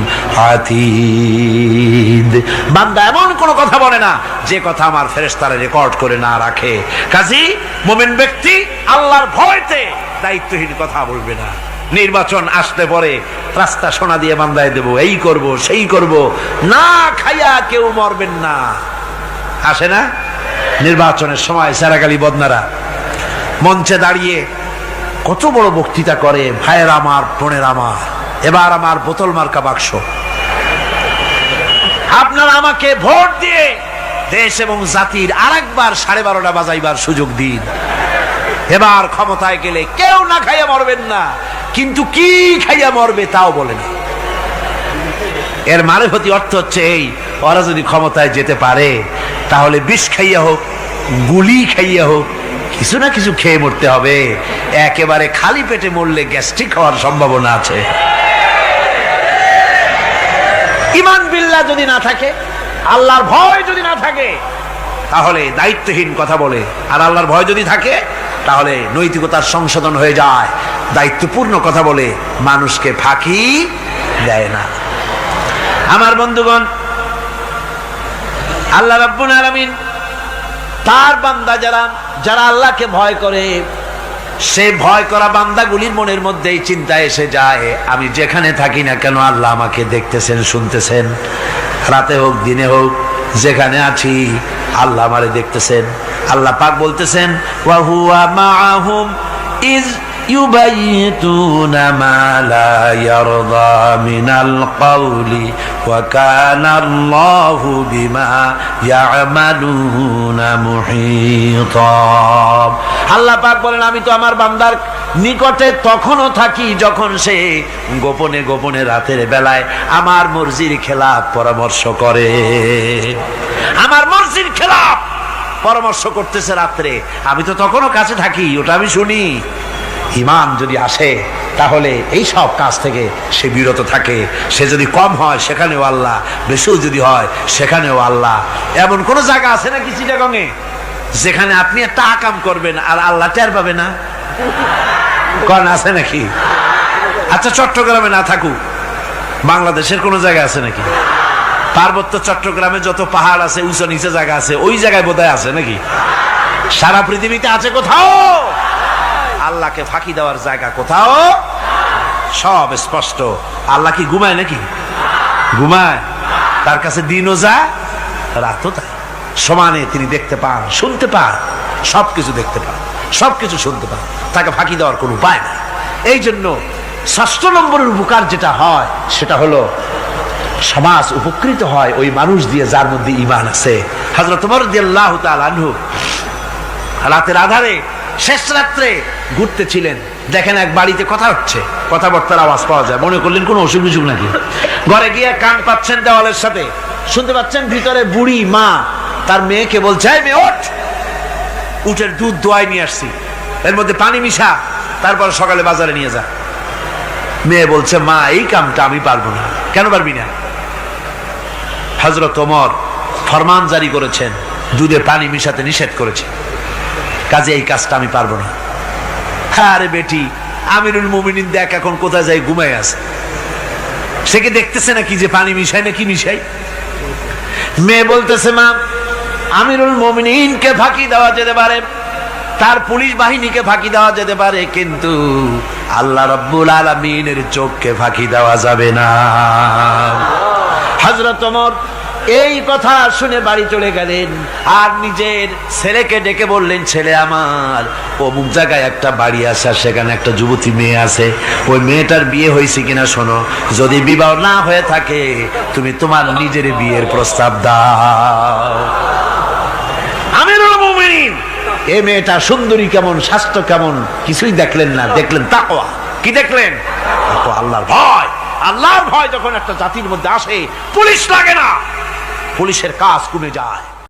আতীদ। বান্দা এমন কোনো কথা বলে না যে কথা আমার ফেরেশতারা রেকর্ড করে না রাখে। কাজী মুমিন ব্যক্তি আল্লাহর ভয়তে দায়িত্বহীন কথা বলবে না। নির্বাচন আসতে পরে রাস্তা সোনা দিয়ে বান্ধায় দেব, এই করব সেই করব, না খাইয়া কেউ মরবেন না। আসে না নির্বাচনের সময় সারাগালি বদনারা মঞ্চে দাঁড়িয়ে কত বড় বক্তৃতা করে, ভাইয়ের আমার, বোনের আমার, এবার আমার বোতল মার্কা বাক্স, আপনারা আমাকে ভোট দিয়ে দেশ এবং জাতির আরেকবার 12:30 বাজাইবার সুযোগ দিন। এবার ক্ষমতায় গেলে কেউ না খাইয়া মরবেন না, কিন্তু কি খাইয়া মরবে তাও বলে না। এর মারফতি অর্থ হচ্ছে এই, ওরা যদি ক্ষমতায় যেতে পারে তাহলে বিষ খাইয়া হোক, গুলি খাইয়া হোক, কিছু না কিছু খেয়ে মরতে হবে। একেবারে খালি পেটে মরলে গ্যাস্ট্রিক হওয়ার সম্ভাবনা আছে। ঈমান বিল্লাহ যদি না থাকে, আল্লাহর ভয় যদি না থাকে, তাহলে দায়িত্বহীন কথা বলে। আর আল্লাহর ভয় যদি থাকে, তাহলে নৈতিকতার সংশোধন হয়ে যায়, দায়িত্বপূর্ণ কথা বলে, মানুষকে ফাঁকি দেয় না। আমার বন্ধুগণ, আল্লাহ রাব্বুল আলামিন তার বান্দা যারা আল্লাহকে ভয় করে, সে ভয় করা বান্দাগুলির মনের মধ্যেই চিন্তা এসে যায়, আমি যেখানে থাকি না কেন আল্লাহ আমাকে দেখতেছেন, শুনতেছেন। রাতে হোক দিনে হোক, যেখানে আছি আল্লাহ আমারে দেখতেছেন। আল্লাহ পাক বলতেছেন, ওয়া হুয়া মাআহুম ইজ ইউবাইতুনা মা লা ইয়ারদা মিনাল কওলি ওয়া কানা আল্লাহু বিমা ইয়ামালুনা মুহীতা। আল্লাহ পাক বলেন, আমি তো আমার বান্দার নিকটে তখনও থাকি যখন সে গোপনে গোপনে রাতের বেলায় আমার মর্জির খেলাফ পরামর্শ করে। আমার মর্জির খেলাফ পরামর্শ করতেছে রাত্রে, আমি তো তখনও কাছে থাকি, ওটা আমি শুনি। ঈমান যদি আসে, তাহলে এই সব কাজ থেকে সে বিরত থাকে। সে যদি কম হয় সেখানেও আল্লাহ, বেশিও যদি হয় সেখানেও আল্লাহ। এমন কোন জায়গা আছে নাকি চিটাগংয়ে যেখানে আপনি একটা আকাম করবেন আর আল্লাহ টের পাবে না? কোন আছে নাকি? আচ্ছা, চট্টগ্রামে না থাকুক, বাংলাদেশের কোন জায়গা আছে নাকি? পার্বত্য চট্টগ্রামে যত পাহাড় আছে, উঁচু নিচে জায়গা আছে, ওই জায়গায় বোধহয় আছে নাকি? সারা পৃথিবীতে আছে কোথাও? আল্লাহকে ফাঁকি দেওয়ার জায়গা কোথাও? সব স্পষ্ট। আল্লাহ কি ঘুমায় নাকি? ঘুমায়? তার কাছে দিনও যায়, রাতও তাই। সমানে তিনি দেখতে পান, শুনতে পান, সবকিছু দেখতে পান, সবকিছু শুনতে পান। তাকে ফাঁকি দেওয়ার কোনো উপায় নাই। এই জন্য ৬ষ্ঠ নম্বরের উপকার যেটা হয়, সেটা হলো সমাজ উপকৃত হয় ওই মানুষ দিয়ে যার মধ্যে ঈমান আছে। হযরত ওমর রাদিয়াল্লাহু তাআলা আনহু রাতের আধারে, শেষ রাত্রে ঘুরতেছিলেন, দেখেন এক বাড়িতে কথা হচ্ছে, কথাবার্তার আওয়াজ পাওয়া যায়। মনে করলেন কোন অসুখ বিসুখ নাকি। ঘরে গিয়ে কান পাচ্ছেন দেওয়ালের সাথে, শুনতে পাচ্ছেন ভিতরে বুড়ি মা তার মেয়েকে বলছে, এই মেয়ে ওঠ, উটের দুধ দোয়াই নিয়ে আসছি, এর মধ্যে পানি মিশা, তারপর সকালে বাজারে নিয়ে যা। মেয়ে বলছে, মা এই কামটা আমি পারবো না। কেন পারবি না? হযরত ওমর ফরমান জারি করেছেন, দুধে পানি মিশাতে নিষেধ করেছেন, কাজে এই কাজটা আমি পারবো না। আরে বেটি, আমিরুল মুমিনিন দেখ এখন কোথায় যায়, ঘুমায় আছে। সে কি দেখতেছে নাকি যে পানি মিশাই না কি মিশাই? মেয়ে বলতেছে, মা আমিরুল মুমিনিনকে ফাঁকি দেওয়া যেতে পারে, তার পুলিশ বাহিনীকে ফাঁকি দেওয়া যেতে পারে, কিন্তু আল্লাহ রাব্বুল আলামিনের চোখকে ফাঁকি দেওয়া যাবে না। হযরত ওমর এই কথা শুনে বাড়ি চলে গেলেন, আর নিজের ছেলেকে ডেকে বললেন, ছেলে আমার, অমুক জায়গায় একটা বাড়ি আছে, সেখানে একটা যুবতী মেয়ে আছে, ওই মেয়েটার বিয়ে হয়েছে কিনা শোনো, যদি বিবাহ না হয়ে থাকে তুমি তোমার নিজের বিয়ের প্রস্তাব দাও। আমিরুল মুমিনিন এই মেয়েটা সুন্দরী কেমন, স্বাস্থ্য কেমন, কিছুই দেখলেন না, দেখলেন তাকওয়া। কি দেখলেন? আল্লাহর ভয়। আল্লাহর ভয় যখন একটা জাতির মধ্যে আসে, পুলিশ লাগে না, পুলিশের কাজ কমে যায়।